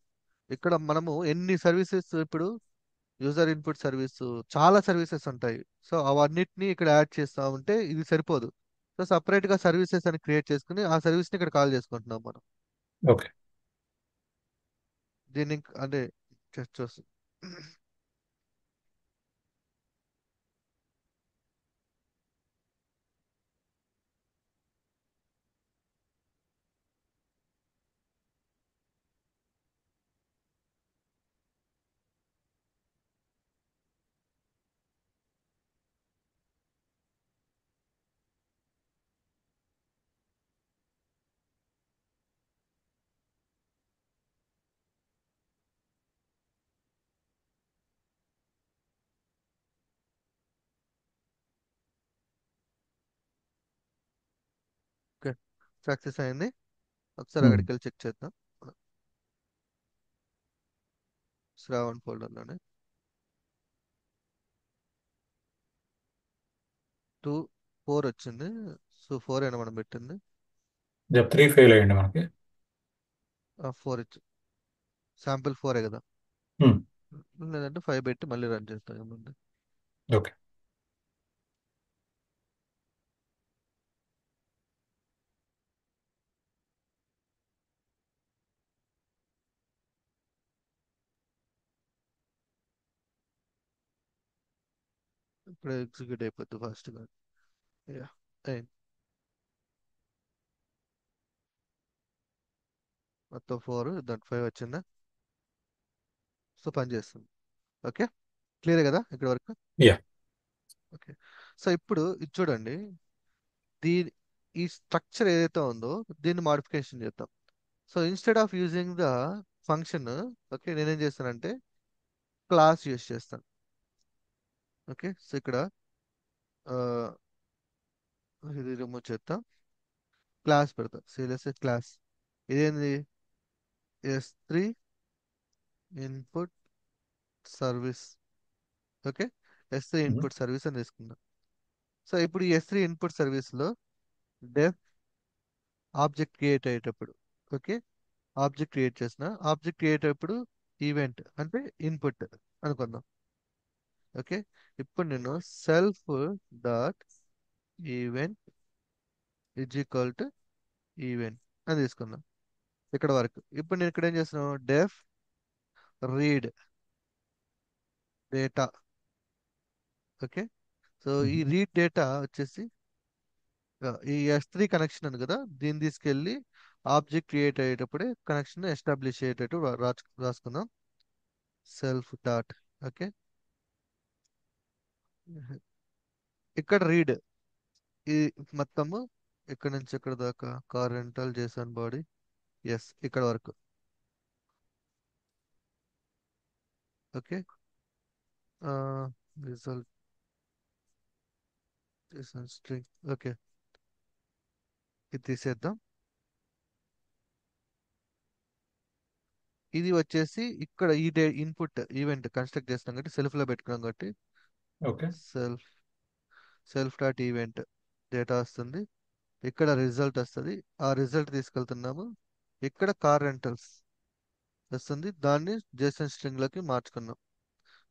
ఇక్కడ మనము ఎన్ని సర్వీసెస్ ఇప్పుడు యూజర్ ఇన్పుట్ సర్వీస్, చాలా సర్వీసెస్ ఉంటాయి. సో అవన్నిటిని ఇక్కడ యాడ్ చేస్తా ఉంటే ఇది సరిపోదు. సో సపరేట్ గా సర్వీసెస్ అని క్రియేట్ చేసుకుని ఆ సర్వీస్ ని ఇక్కడ కాల్ చేసుకుంటున్నాం మనం. ఓకే. దీన్ని అంటే చూసి ఓకే, సక్సెస్ అయింది. ఒకసారి ఉమ్, అక్కడికి వెళ్ళి చెక్ చేద్దాం. శ్రావణ్ ఫోల్డర్లోనే 2 4 వచ్చింది. సో 4 అయినా మనం పెట్టింది. 3 ఫెయిల్ అయ్యండి మనకి. 4 ఇచ్చి శాంపిల్ 4 కదా. ఉమ్, లేదంటే 5 పెట్టి మళ్ళీ రన్ చేస్తాం ఏముంది. ఓకే. ఇప్పుడు ఎగ్జిక్యూట్ అయిపోద్ది ఫాస్ట్గా. యా, అయింది. మొత్తం 4 దాంట్లో 5 వచ్చిందా? సో పని చేస్తుంది. ఓకే, క్లియర్ కదా ఇక్కడ వరకు? యా. ఓకే. సో ఇప్పుడు ఇది చూడండి, దీని ఈ స్ట్రక్చర్ ఏదైతే ఉందో దీన్ని మాడిఫికేషన్ చేద్దాం. So instead of using the function, okay, నేనేం చేస్తానంటే క్లాస్ యూస్ చేస్తాను. ఓకే, సో ఇక్కడ ఆ, ఇది రిమూవ్ చేద్దాం, క్లాస్ పెడతాం. సిఎల్ఎస్ క్లాస్ ఇదేంది? S3 input service. Okay, S3 input service అని తీసుకుందాం. సో ఇప్పుడు ఈ S3 ఇన్పుట్ సర్వీస్ లో డెఫ్ ఆబ్జెక్ట్ క్రియేట్ అయ్యేటప్పుడు, ఓకే, ఆబ్జెక్ట్ క్రియేట్ చేసిన ఆబ్జెక్ట్ క్రియేట్ అయ్యేటప్పుడు ఈవెంట్ అంటే ఇన్పుట్ అనుకుందాం. ఓకే, ఇప్పుడు నేను self dot event is equal to event అని తీసుకుందాం ఇక్కడ వరకు. ఇప్పుడు నేను ఇక్కడ ఏం చేస్తున్నాను, డెఫ్ రీడ్ డేటా. ఓకే, సో ఈ రీడ్ డేటా వచ్చేసి ఈ S3 కనెక్షన్ ఉంది కదా, దీన్ని తీసుకెళ్ళి ఆబ్జెక్ట్ క్రియేట్ అయ్యేటప్పుడే కనెక్షన్ ఎస్టాబ్లిష్ అయ్యేటట్టు రాసుకుందాం. సెల్ఫ్ డాట్, ఓకే, ఇక్కడ రీడ్ ఈ మొత్తము ఇక్కడ నుంచి ఇక్కడ దాకా car rental JSON body, yes ఇక్కడ వరకు. Okay, result JSON string. Okay, ఇది తీసేద్దాం. ఇది వచ్చేసి ఇక్కడ ఈ ఇన్పుట్ ఈవెంట్ కన్స్ట్రక్ట్ చేస్తాం కాబట్టి సెల్ఫ్ లో పెట్టుకున్నాం కాబట్టి okay. Self self dot event data వస్తుంది, ఇక్కడ రిజల్ట్ వస్తుంది. ఆ రిజల్ట్ తీసుకెళ్తున్నాము, ఇక్కడ కార్ రెంటల్స్ వస్తుంది, దాన్ని జేసన్ స్ట్రింగ్ లోకి మార్చుకున్నాం.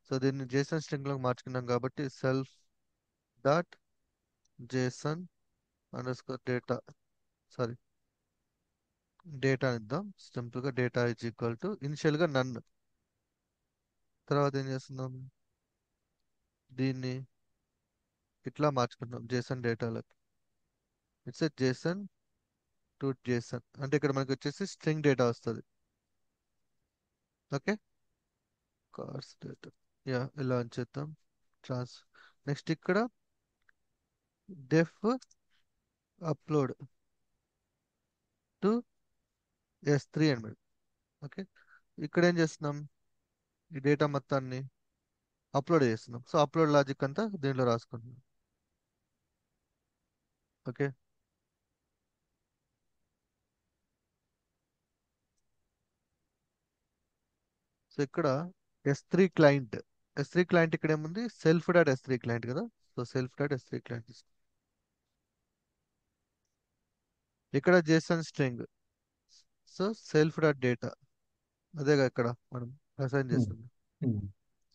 సో దీన్ని జేసన్ స్ట్రింగ్ లోకి మార్చుకున్నాం కాబట్టి self dot json underscore data, sorry data ఇద్దాం. సింపుల్ గా data is equal to initial గా నన్. తర్వాత ఏం చేస్తున్నాం, దీన్ని ఇట్లా మార్చుకుంటాం జేసన్ డేటాలోకి. ఇట్స్ జేసన్ టు జేసన్ అంటే ఇక్కడ మనకి వచ్చేసి స్ట్రింగ్ డేటా వస్తుంది. ఓకే, కార్స్ డేటా, యా ఇలా ఉంచేద్దాం. ట్రాన్స్ నెక్స్ట్ ఇక్కడ డెఫ్ అప్లోడ్ టు S3 అని. ఓకే, ఇక్కడ ఏం చేస్తున్నాం, ఈ డేటా మొత్తాన్ని అప్లోడ్ చేస్తున్నాం. సో అప్లోడ్ లాజిక్ అంతా దీంట్లో రాసుకుంటున్నాం. ఓకే, సో ఇక్కడ S3 క్లయింట్ ఇక్కడ ఏముంది, సెల్ఫ్ డాట్ S3 క్లయింట్ కదా. So self dot S3 client ఇక్కడ json string. So self dot data, అదేగా ఇక్కడ మనం అసైన్ చేస్తుంది,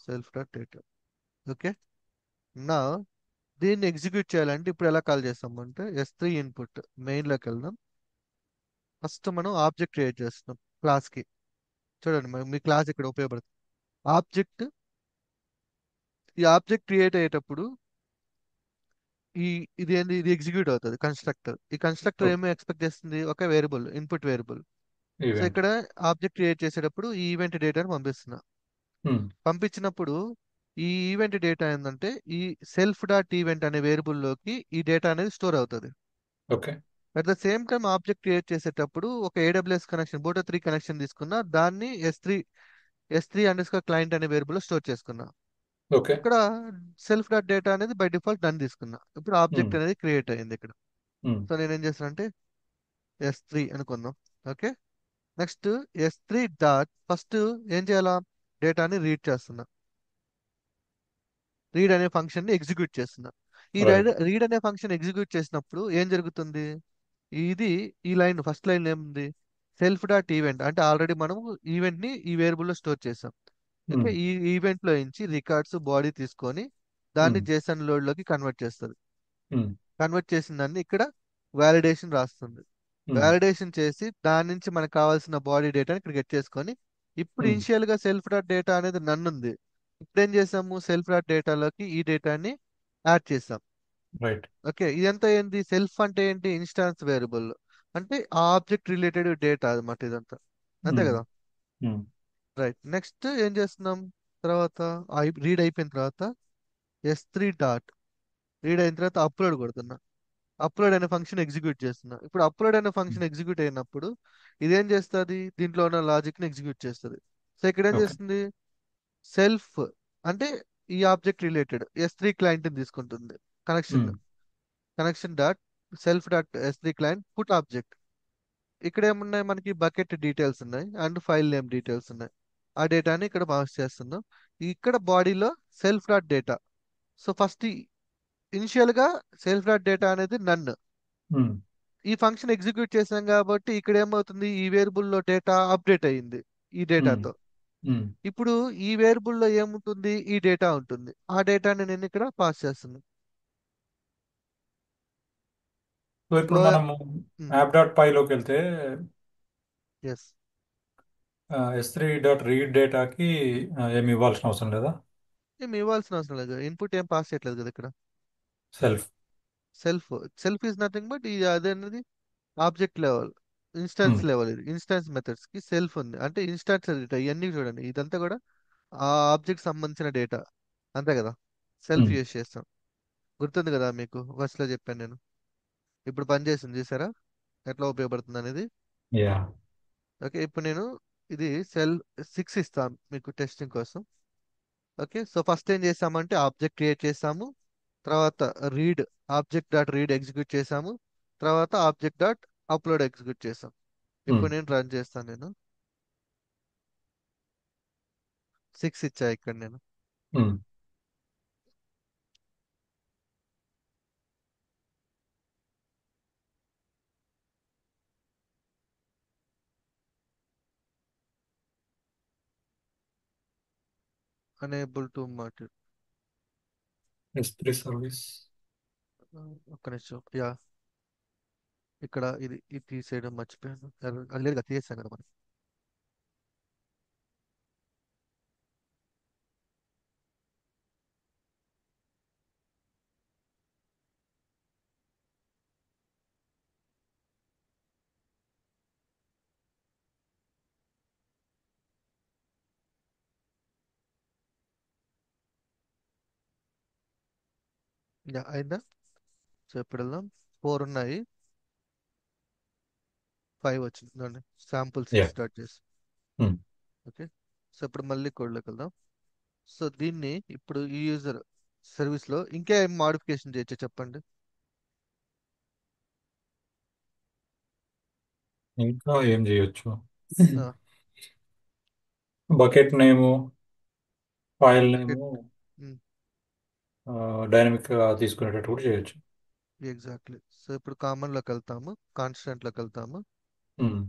సెల్ఫ్ డాట్ డేటా. ఓకే, నా దీన్ని ఎగ్జిక్యూట్ చేయాలంటే ఇప్పుడు ఎలా కాల్ చేస్తామంటే S3 ఇన్పుట్ మెయిన్లోకి వెళ్దాం. ఫస్ట్ మనం ఆబ్జెక్ట్ క్రియేట్ చేస్తున్నాం క్లాస్కి. చూడండి మీ క్లాస్ ఇక్కడ ఉపయోగపడుతుంది. ఆబ్జెక్ట్ ఈ ఆబ్జెక్ట్ క్రియేట్ అయ్యేటప్పుడు ఈ ఇది ఏంది, ఇది ఎగ్జిక్యూట్ అవుతుంది కన్స్ట్రక్టర్. ఈ కన్స్ట్రక్టర్ ఏమి ఎక్స్పెక్ట్ చేస్తుంది, ఒక variable input variable. So event. ఇక్కడ ఆబ్జెక్ట్ క్రియేట్ చేసేటప్పుడు ఈ ఈవెంట్ డేటాను పంపిస్తున్నా. పంపించినప్పుడు ఈ ఈవెంట్ డేటా ఏంటంటే ఈ సెల్ఫ్ డాట్ ఈవెంట్ అనే వేరియబుల్లోకి ఈ డేటా అనేది స్టోర్ అవుతుంది. Okay. At the same time object create చేసేటప్పుడు ఒక AWS కనెక్షన్, బోటో 3 కనెక్షన్ తీసుకున్నా, దాన్ని S3 అండర్ స్కోర్ క్లయింట్ అనే వేరియబుల్ స్టోర్ చేసుకున్నా. ఓకే. ఇక్కడ సెల్ఫ్ డాట్ డేటా అనేది బై డిఫాల్ట్ డన్ తీసుకున్నా. ఇప్పుడు ఆబ్జెక్ట్ అనేది క్రియేట్ అయ్యింది ఇక్కడ. సో నేనేం చేస్తానంటే S3 అనుకుందాం. Okay, next S3 dot first ఏం చేయాలా, డేటాని రీడ్ చేస్తున్నా. రీడ్ అనే ఫంక్షన్ ని ఎగ్జిక్యూట్ చేస్తున్నా. ఈ రైట్. రీడ్ అనే ఫంక్షన్ ఎగ్జిక్యూట్ చేసినప్పుడు ఏం జరుగుతుంది, ఇది ఈ లైన్ ఫస్ట్ లైన్ ఏముంది, సెల్ఫ్ డాట్ ఈవెంట్ అంటే ఆల్రెడీ మనము ఈవెంట్ ని ఈ వేరియబుల్ లో స్టోర్ చేసాం. ఓకే, ఈ ఈవెంట్ లో నుంచి రికార్డ్స్ బాడీ తీసుకొని దాన్ని జేసన్ లోడ్ లోకి కన్వర్ట్ చేస్తుంది. కన్వర్ట్ చేసిన దాన్ని ఇక్కడ వ్యాలిడేషన్ రాస్తుంది. వ్యాలిడేషన్ చేసి దాని నుంచి మనకు కావాల్సిన బాడీ డేటాని ఇక్కడ గెట్ చేసుకొని, ఇప్పుడు ఇనిషియల్ గా సెల్ఫ్ డాట్ డేటా అనేది నన్ను ఉంది. ఇప్పుడు ఏం చేసాము, సెల్ఫ్ డాట్ డేటాలోకి ఈ డేటాని యాడ్ చేసాం. రైట్. ఓకే, ఇదంతా ఏంటి? సెల్ఫ్ అంటే ఏంటి? ఇన్స్టాన్స్ వేరియబుల్, అంటే ఆ ఆబ్జెక్ట్ రిలేటెడ్ డేటా అన్నమాట ఇదంతా. అంతే ఉమ్, కదా? ఉమ్, రైట్. నెక్స్ట్ ఏం చేస్తున్నాం? తర్వాత రీడ్ అయిపోయిన తర్వాత S3 డాట్ రీడ్ అయిన తర్వాత అప్లోడ్ కొడుతున్నా. అప్లోడ్ అనే ఫంక్షన్ ఎగ్జిక్యూట్ చేస్తున్నా. ఇప్పుడు అప్లోడ్ అనే ఫంక్షన్ ఎగ్జిక్యూట్ అయినప్పుడు ఇదేం చేస్తుంది? దీంట్లో ఉన్న లాజిక్ ని ఎగ్జిక్యూట్ చేస్తుంది. సో ఇక్కడ ఏం ఓకే. చేస్తుంది? సెల్ఫ్ అంటే ఈ ఆబ్జెక్ట్ రిలేటెడ్ S3 క్లయింట్ తీసుకుంటుంది. Connection um, connection dot self dot S3 client put object. ఇక్కడ ఏమున్నాయి? మనకి బకెట్ డీటెయిల్స్ ఉన్నాయి అండ్ ఫైల్ నేమ్ డీటెయిల్స్ ఉన్నాయి. ఆ డేటాని ఇక్కడ పాస్ చేస్తున్నాం. ఇక్కడ బాడీలో self dot data. So first initial గా సెల్ఫ్ డాట్ డేటా అనేది నన్ను ఉమ్, ఈ ఫంక్షన్ ఎగ్జిక్యూట్ చేసాం కాబట్టి ఇక్కడ ఏమవుతుంది? ఈ వేరియబుల్ లో డేటా అప్డేట్ అయ్యింది ఈ ఉమ్, డేటాతో. ఉమ్. ఇప్పుడు ఈ వేరియబుల్ లో ఏముంటుంది? ఈ డేటా ఉంటుంది. ఆ డేటాని నేను ఇక్కడ పాస్ చేస్తున్నాను. సో ఇప్పుడు ఫ్లో. మనము యాప్ డాట్ పైలోకి వెళ్తే ఎస్. S3.read డేటాకి ఏమి ఇవ్వాల్సిన అవసరం లేదా? ఏమి ఇవ్వాల్సిన అవసరం లేదు. ఇన్పుట్ ఏం పాస్ చేయట్లేదు కదా ఇక్కడ. Self. Self self is nothing but ఇది అదే అనేది ఆబ్జెక్ట్ లెవెల్, ఇన్స్టాన్స్ లెవెల్. ఇది ఇన్స్టాన్స్ మెథడ్స్ కి సెల్ఫ్ ఉంది అంటే ఇన్స్టాన్స్ డేటా. ఇవన్నీ చూడండి, ఇదంతా కూడా ఆ ఆబ్జెక్ట్ సంబంధించిన డేటా. అంతే కదా? సెల్ఫ్ యూస్ చేస్తాం. గుర్తుంది కదా మీకు? ఫస్ట్ లో చెప్పాను నేను. ఇప్పుడు పని చేసింది చూసారా ఎట్లా ఉపయోగపడుతుంది అనేది. యా. ఓకే, ఇప్పుడు నేను ఇది సెల్ 6 ఇస్తాను మీకు టెస్టింగ్ కోసం. ఓకే, సో ఫస్ట్ ఏం చేసామంటే ఆబ్జెక్ట్ క్రియేట్ చేసాము. తర్వాత read object dot read execute చేసాము. తర్వాత ఆబ్జెక్ట్ డాట్ అప్లోడ్ ఎగ్జిక్యూట్ చేసాం. ఇప్పుడు నేను రన్ చేస్తాను. నేను 6 ఇచ్చా ఇక్కడ నేను. అనేబుల్ టు మాట్. S3 service. ఒక్క నిమిషం. యా, ఇక్కడ ఇది తీసేయడం మర్చిపోయాను. లేదుగా తీసేసాం కదా మనం. యా, అయిందా? సో ఇప్పుడు వెళ్దాం. 4 ఉన్నాయి, 5 వచ్చింది. Sample yeah. 6 స్టార్ట్ చేసి. ఓకే, సో ఇప్పుడు మళ్ళీ కోడ్లోకి వెళ్దాం. సో దీన్ని ఇప్పుడు ఈ యూజర్ సర్వీస్ లో ఇంకా ఏం మాడిఫికేషన్ చేయొచ్చు చెప్పండి. ఇంకా ఏం చేయొచ్చు? ఆ, బకెట్ నేము, ఫైల్ నేము బకెట్. డైనమిక్గా తీసుకునేటట్టు కూడా చేయొచ్చు. ఎగ్జాక్ట్లీ. సో ఇప్పుడు కామన్ లోకి వెళ్తాము, కాన్స్టెంట్ లోకి వెళ్తాము. ఉమ్,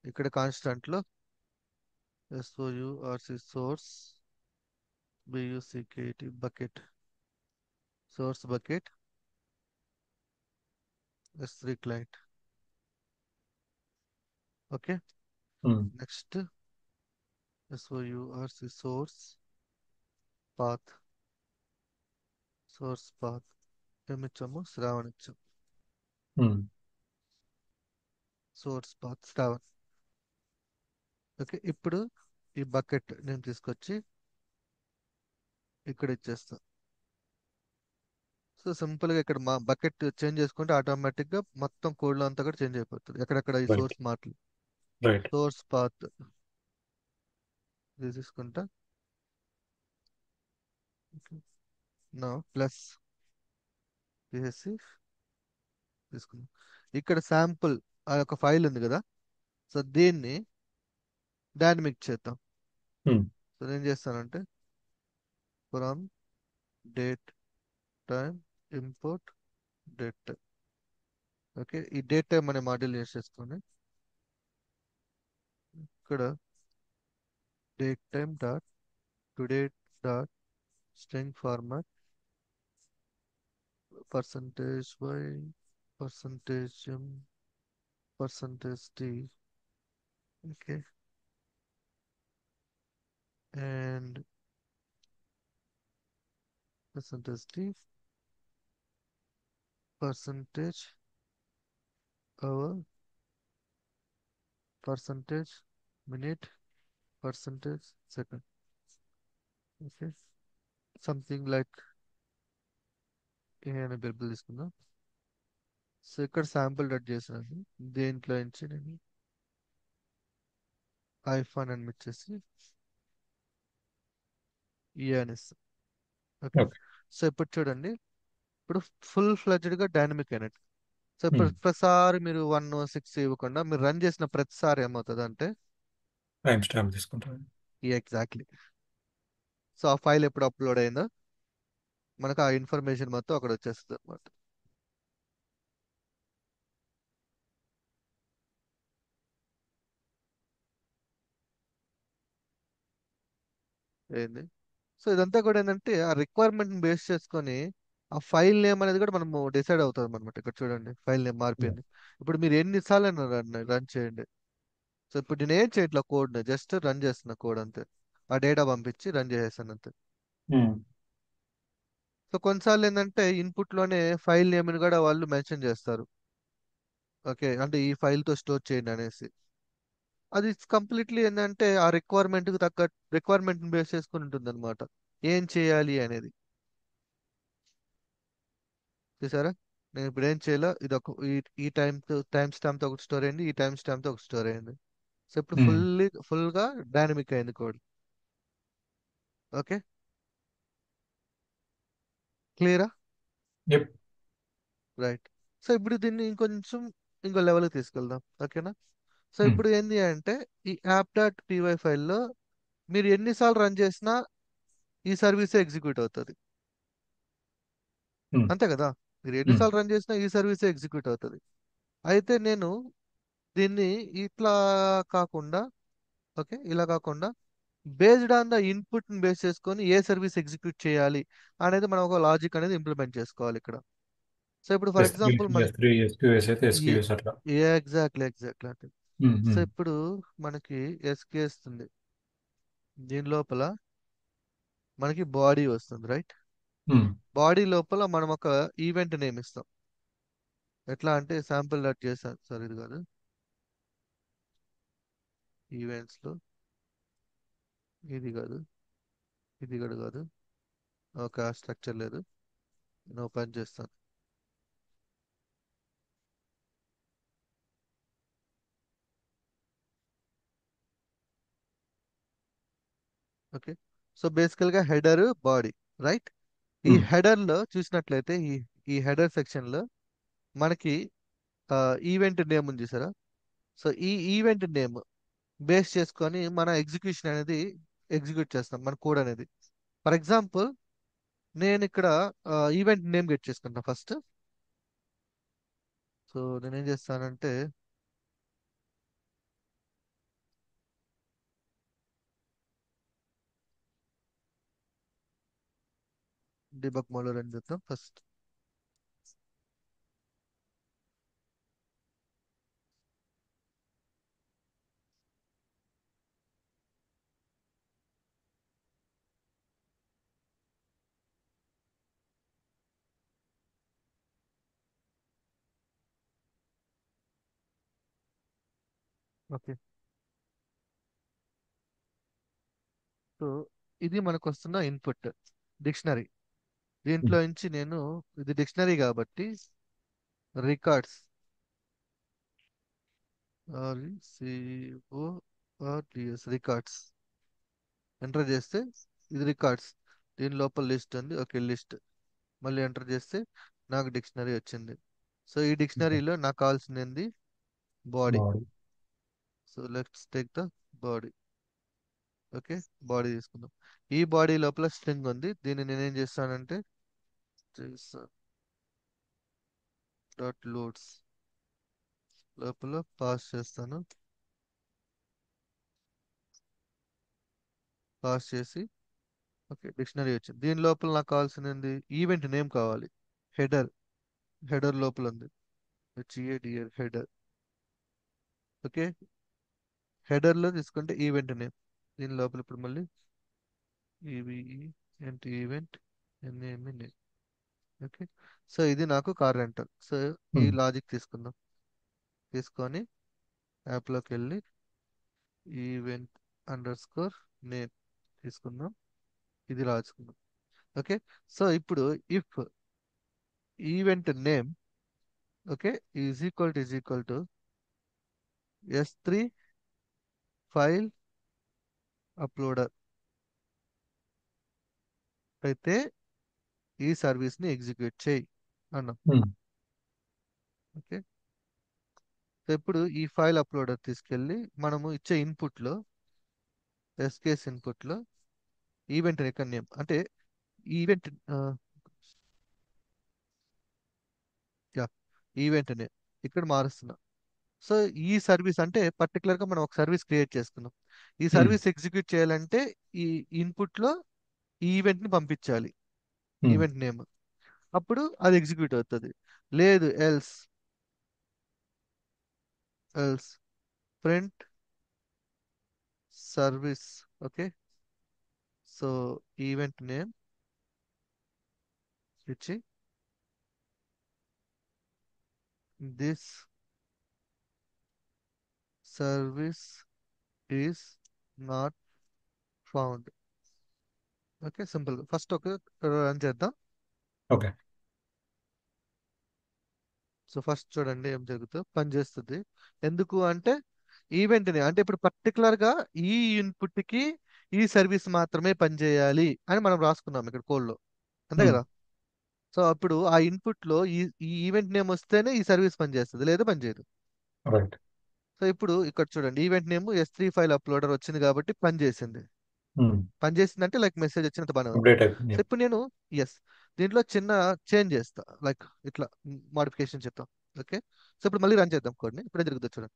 ఇక్కడ కాన్స్టెంట్ లో SOURC source BUCKET bucket, source bucket S3 client. Okay, um, next SOURC source path, source path ఏమిచ్చాము? శ్రావణ్ ఇచ్చాం. Um, source path Shravan. Okay, ఇప్పుడు ఈ బకెట్ నేను తీసుకొచ్చి ఇక్కడ ఇచ్చేస్తాను. సో సింపుల్ గా ఇక్కడ మా బకెట్ చేంజ్ చేసుకుంటే ఆటోమేటిక్ గా మొత్తం కోడ్ లో అంతా కూడా చేంజ్ అయిపోతుంది. ఎక్కడెక్కడ ఈ రైట్. సోర్స్ మాటలు. రైట్. సోర్స్ పాత్ ఇది తీసుకుంటా. నా ప్లస్ తీసేసి తీసుకుందాం. ఇక్కడ శాంపుల్ ఆ యొక్క ఫైల్ ఉంది కదా, సో దీన్ని డైనమిక్ చేద్దాం. ఉమ్, సో నేను చేస్తానంటే from date time import date time. Okay, ఈ డేట్ టైం అనే మాడ్యూల్ యూస్ చేసుకొని ఇక్కడ date time dot today dot string format percentage Y percentage M percentage T. Okay, and percentage d, percentage hour, percentage minute, percentage second. Okay, something like ఏ అనే variable తీసుకుందాం. So ఇక్కడ sample డట్ చేసినాను, దేంట్లో నుంచి నేను iPhone అని ఇచ్చేసి ఏ అనేస్తాను. Okay, okay. సో ఇప్పుడు చూడండి, ఇప్పుడు ఫుల్ ఫ్లెడ్జ్డ్ గా డైనమిక్ అయినట్టు. సో ఇప్పుడు ప్రతిసారి మీరు 1 6 ఇవ్వకుండా మీరు రన్ చేసిన ప్రతిసారి ఏమవుతుంది అంటే టైం స్టాంప్ తీసుకుంటాను. ఎగ్జాక్ట్లీ. సో ఆ ఫైల్ ఎప్పుడు అప్లోడ్ అయిందో మనకు ఆ ఇన్ఫర్మేషన్ మొత్తం అక్కడ వచ్చేస్తుంది అనమాట. ఏంది, సో ఇదంతా కూడా ఏంటంటే ఆ రిక్వైర్మెంట్ బేస్ చేసుకొని ఆ ఫైల్ నేమ్ అనేది కూడా మనము డిసైడ్ అవుతుంది అనమాట. ఇక్కడ చూడండి ఫైల్ నేమ్ మారిపోయింది. ఇప్పుడు మీరు ఎన్నిసార్లు రన్ చేయండి. సో ఇప్పుడు నేను ఏం చేయట్లా, కోడ్ జస్ట్ రన్ చేస్తున్న కోడ్ అంతే. ఆ డేటా పంపించి రన్ చేసేసాను అంతే. సో కొన్నిసార్లు ఏంటంటే ఇన్పుట్ లోనే ఫైల్ నేమ్ ని కూడా వాళ్ళు మెన్షన్ చేస్తారు. ఓకే, అంటే ఈ ఫైల్ తో స్టోర్ చేయండి అనేసి. అది కంప్లీట్లీ ఏంటంటే ఆ రిక్వైర్మెంట్ కి తగ్గ రిక్వైర్మెంట్ బేస్ చేసుకుని ఉంటుంది అనమాట, ఏం చేయాలి అనేది. చూసారా, నేను ఇప్పుడు ఏం చేయాలో ఇది ఒక ఈ టైం స్టాంప్ తో ఒకటి స్టోర్ అయింది, ఈ టైం స్టాంప్ తో ఒక స్టోర్ అయింది. సో ఇప్పుడు ఫుల్ గా డైనమిక్ అయింది కోడ్. ఓకే, క్లియరా? యప్. రైట్. సో ఇప్పుడు దీన్ని ఇంకొంచెం ఇంకో లెవెల్కి తీసుకెళ్దాం. ఓకేనా? సో ఇప్పుడు ఏంది అంటే ఈ యాప్ డాట్ పీవై ఫైల్లో మీరు ఎన్నిసార్లు రన్ చేసినా ఈ సర్వీస్ ఎగ్జిక్యూట్ అవుతుంది. అంతే కదా, మీరు ఎన్నిసార్లు రన్ చేసినా ఈ సర్వీస్ ఎగ్జిక్యూట్ అవుతుంది. అయితే నేను దీన్ని ఇట్లా కాకుండా, ఓకే ఇలా కాకుండా బేస్డ్ ఆన్ ద ఇన్పుట్ ని బేస్ చేసుకొని ఏ సర్వీస్ ఎగ్జిక్యూట్ చేయాలి అనేది మనం ఒక లాజిక్ అనేది ఇంప్లిమెంట్ చేసుకోవాలి ఇక్కడ. సో ఇప్పుడు ఫర్ ఎస్ త్రీ ఎగ్జాంపుల్ మన ఎస్ త్రీ ఎస్క్యూఎస్ అయితే ఎస్క్యూఎస్ అట్లా. ఎగ్జాక్ట్లీ ఎగ్జాక్ట్లీ అంటే, సో ఇప్పుడు మనకి ఎస్కేస్ ఉంది, దీని లోపల మనకి బాడీ వస్తుంది, రైట్? బాడీ లోపల మనం ఒక ఈవెంట్ నేమ్ ఇస్తాం. ఎట్లా అంటే శాంపుల్ డాట్ చేసాను సార్, ఇది కాదు, ఈవెంట్స్ లో ఇది కాదు, ఇది కూడా కాదు. ఒక స్ట్రక్చర్ లేదు, నేను ఓపెన్ చేస్తాను. ఓకే, సో బేసికల్ గా హెడర్ బాడీ, రైట్? ఈ హెడర్ లో చూసినట్లయితే ఈ హెడర్ సెక్షన్ లో మనకి ఈవెంట్ నేమ్ ఉంది సరే. సో ఈ ఈవెంట్ నేమ్ బేస్ చేసుకొని మన ఎగ్జిక్యూషన్ అనేది ఎగ్జిక్యూట్ చేస్తాం మన కోడ్ అనేది. ఫర్ ఎగ్జాంపుల్ నేను ఇక్కడ ఈవెంట్ నేమ్ గెట్ చేసుకుంటా ఫస్ట్. సో నేనేం చేస్తానంటే డిబగ్ మోడ్ లో రన్ చేద్దాం ఫస్ట్. ఓకే, సో ఇది మనకు వస్తున్న ఇన్పుట్ డిక్షనరీ. దీంట్లో నుంచి నేను, ఇది డిక్షనరీ కాబట్టి రికార్డ్స్, RECORDS రికార్డ్స్ ఎంటర్ చేస్తే ఇది రికార్డ్స్. దీని లోపల లిస్ట్ ఉంది, ఓకే లిస్ట్. మళ్ళీ ఎంటర్ చేస్తే నాకు డిక్షనరీ వచ్చింది. సో ఈ డిక్షనరీలో నాకు కావాల్సింది body. Body. So let's take the body. Okay, body తీసుకుందాం. ఈ బాడీ లోపల స్ట్రింగ్ ఉంది, దీన్ని నేనేం చేస్తానంటే డాట్ లోడ్స్ లోపల పాస్ చేస్తాను. పాస్ చేసి ఓకే డిక్షనరీ వచ్చింది. దీని లోపల నాకు కావాల్సింది ఈవెంట్ నేమ్ కావాలి. హెడర్, హెడర్ లోపల ఉంది HEADR హెడర్. ఓకే, హెడర్ లో తీసుకుంటే ఈవెంట్ నేమ్. దీని లోపల ఇప్పుడు మళ్ళీ ఈవీఈ event NAME name. Okay. So ఇది నాకు కార్ రెంటల్. సో ఈ ఉమ్, లాజిక్ తీసుకుందాం. తీసుకొని యాప్లోకి వెళ్ళి ఈవెంట్ అండర్ స్కోర్ నేమ్ తీసుకుందాం. ఇది రాసుకుందాం. ఓకే. సో ఇప్పుడు if event name, okay, is equal to S3 file uploader అయితే ఈ సర్వీస్ ని ఎగ్జిక్యూట్ చేయి అన్నాం. ఉమ్, ఓకే. సో ఇప్పుడు ఈ ఫైల్ అప్లోడర్ తీసుకెళ్ళి మనము ఇచ్చే ఇన్పుట్ లో, ఎస్కేస్ ఇన్పుట్ లో ఈవెంట్ రికన్ నేమ్ అంటే ఈవెంట్, యా, ఈవెంట్ నేమ్ ఇక్కడ మారుస్తున్నా. సో ఈ సర్వీస్ అంటే పర్టికులర్ గా మనం ఒక సర్వీస్ క్రియేట్ చేసుకున్నాం. ఈ ఉమ్, సర్వీస్ ఎగ్జిక్యూట్ చేయాలంటే ఈ ఇన్పుట్ లో ఈ ఈవెంట్ ని పంపించాలి, ఉమ్, ఈవెంట్ నేమ్. అప్పుడు అది ఎగ్జిక్యూట్ అవుతుంది. లేదు else, else print service. Okay. So event name ఇచ్చి this service is not found. Okay. Simple గా ఫస్ట్ ఒక రన్ చేద్దాం. ఓకే. సో ఫస్ట్ చూడండి ఏం జరుగుతుందో, పని చేస్తుంది. ఎందుకు అంటే ఈవెంట్ ని అంటే ఇప్పుడు పర్టికులర్ గా ఈ ఇన్పుట్ కి ఈ సర్వీస్ మాత్రమే పనిచేయాలి అని మనం రాసుకున్నాం ఇక్కడ కోడ్ లో, అంతే ఉమ్, కదా. సో అప్పుడు ఆ ఇన్పుట్ లో ఈ ఈవెంట్ నేమ్ వస్తేనే ఈ సర్వీస్ పనిచేస్తుంది, లేదా పనిచేయదు. రైట్. సో ఇప్పుడు ఇక్కడ చూడండి event name S3 file uploader వచ్చింది కాబట్టి పనిచేసింది. ఉమ్, పనిచేసింది అంటే లైక్ మెసేజ్ వచ్చినంత బాగానే ఉంది. అప్డేట్ అయిపోయింది. సో ఇప్పుడు నేను ఎస్ దీంట్లో చిన్న చేంజ్ చేస్తా, లైక్ ఇట్లా మాడిఫికేషన్ చేద్దాం. ఓకే. సో ఇప్పుడు మళ్ళీ రన్ చేద్దాం కోడ్ని. ఇప్పుడే జరుగుతుంది చూడండి.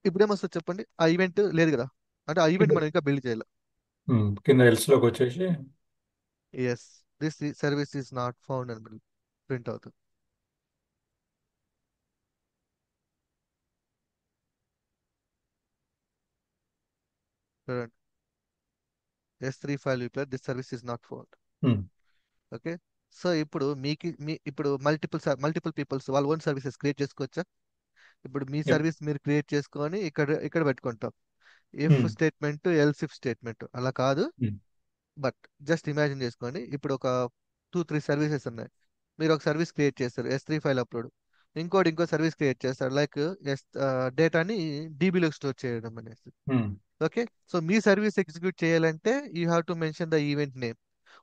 ఇప్పుడు ఏమొస్తుంది చెప్పండి, ఆ ఈవెంట్ లేదు కదా, అంటే ఆ ఈవెంట్ కింద మనం ఇంకా బిల్డ్ చేయాలి. కింద ఎల్స్ లోకి వచ్చేసి yes, this service is not found అని ప్రింట్ అవుతుంది. చూడండి, S3 file repair this service is not found. Um, okay. So ఇప్పుడు ఇప్పుడు మల్టిపుల్ పీపుల్స్ వాళ్ళ ఓన్ సర్వీసెస్ క్రియేట్ చేసుకోవచ్చా? ఇప్పుడు మీ యప్, సర్వీస్ మీరు క్రియేట్ చేసుకొని ఇక్కడ ఇక్కడ పెట్టుకుంటాం. If um, statement, else if statement అలా కాదు. ఉమ్, బట్ జస్ట్ ఇమాజిన్ చేసుకోండి, ఇప్పుడు ఒక 2-3 సర్వీసెస్ ఉన్నాయి. మీరు ఒక సర్వీస్ క్రియేట్ చేస్తారు S3 ఫైల్ అప్లోడ్, ఇంకో సర్వీస్ క్రియేట్ చేస్తారు లైక్ ఎస్ డేటాని డీబీలోకి స్టోర్ చేయడం అనేసి. Um, okay. సో మీ సర్వీస్ ఎగ్జిక్యూట్ చేయాలంటే you have to mention the event name.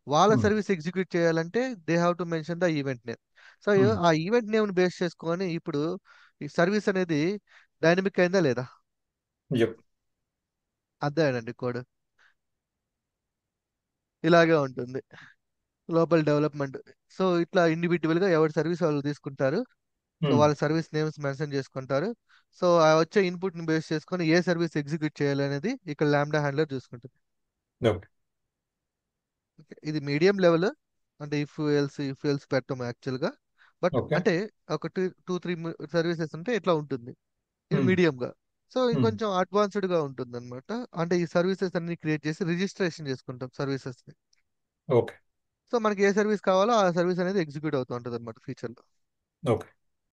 వాళ్ళ ఉమ్, సర్వీస్ ఎగ్జిక్యూట్ చేయాలంటే they have to mention the event name. So um, ఆ ఈవెంట్ నేమ్ బేస్ చేసుకొని ఇప్పుడు ఈ సర్వీస్ అనేది డైనమిక్ అయిందా లేదా? యప్, అదేనండి కోడ్. ఇలాగే ఉంటుంది లోపల డెవలప్మెంట్. సో ఇట్లా ఇండివిజువల్ గా ఎవరి సర్వీస్ వాళ్ళు తీసుకుంటారు. సో ఉమ్, వాళ్ళ సర్వీస్ నేమ్స్ మెన్షన్ చేసుకుంటారు. సో ఆ వచ్చే ఇన్పుట్ ని బేస్ చేసుకొని ఏ సర్వీస్ ఎగ్జిక్యూట్ చేయాలి అనేది ఇక్కడ లాంబ్డా హ్యాండ్లర్ చూసుకుంటుంది. ఓకే. Okay, ఇది మీడియం లెవెల్, అంటే ఇఫ్ ఎల్స్ పెట్టము యాక్చువల్ గా. But okay. అంటే ఒక 2-3 సర్వీసెస్ ఉంటే ఇట్లా ఉంటుంది. ఇది ఉమ్, మీడియం గా. సో ఉమ్, ఇంకొంచెం అడ్వాన్స్డ్ గా ఉంటుంది అనమాట. అంటే ఈ సర్వీసెస్ అన్ని క్రియేట్ చేసి రిజిస్ట్రేషన్ చేసుకుంటాం సర్వీసెస్ ని. ఓకే. సో మనకి ఏ సర్వీస్ కావాలో ఆ సర్వీస్ అనేది ఎగ్జిక్యూట్ అవుతూ ఉంటుంది అనమాట ఫ్యూచర్ లో. ఓకే.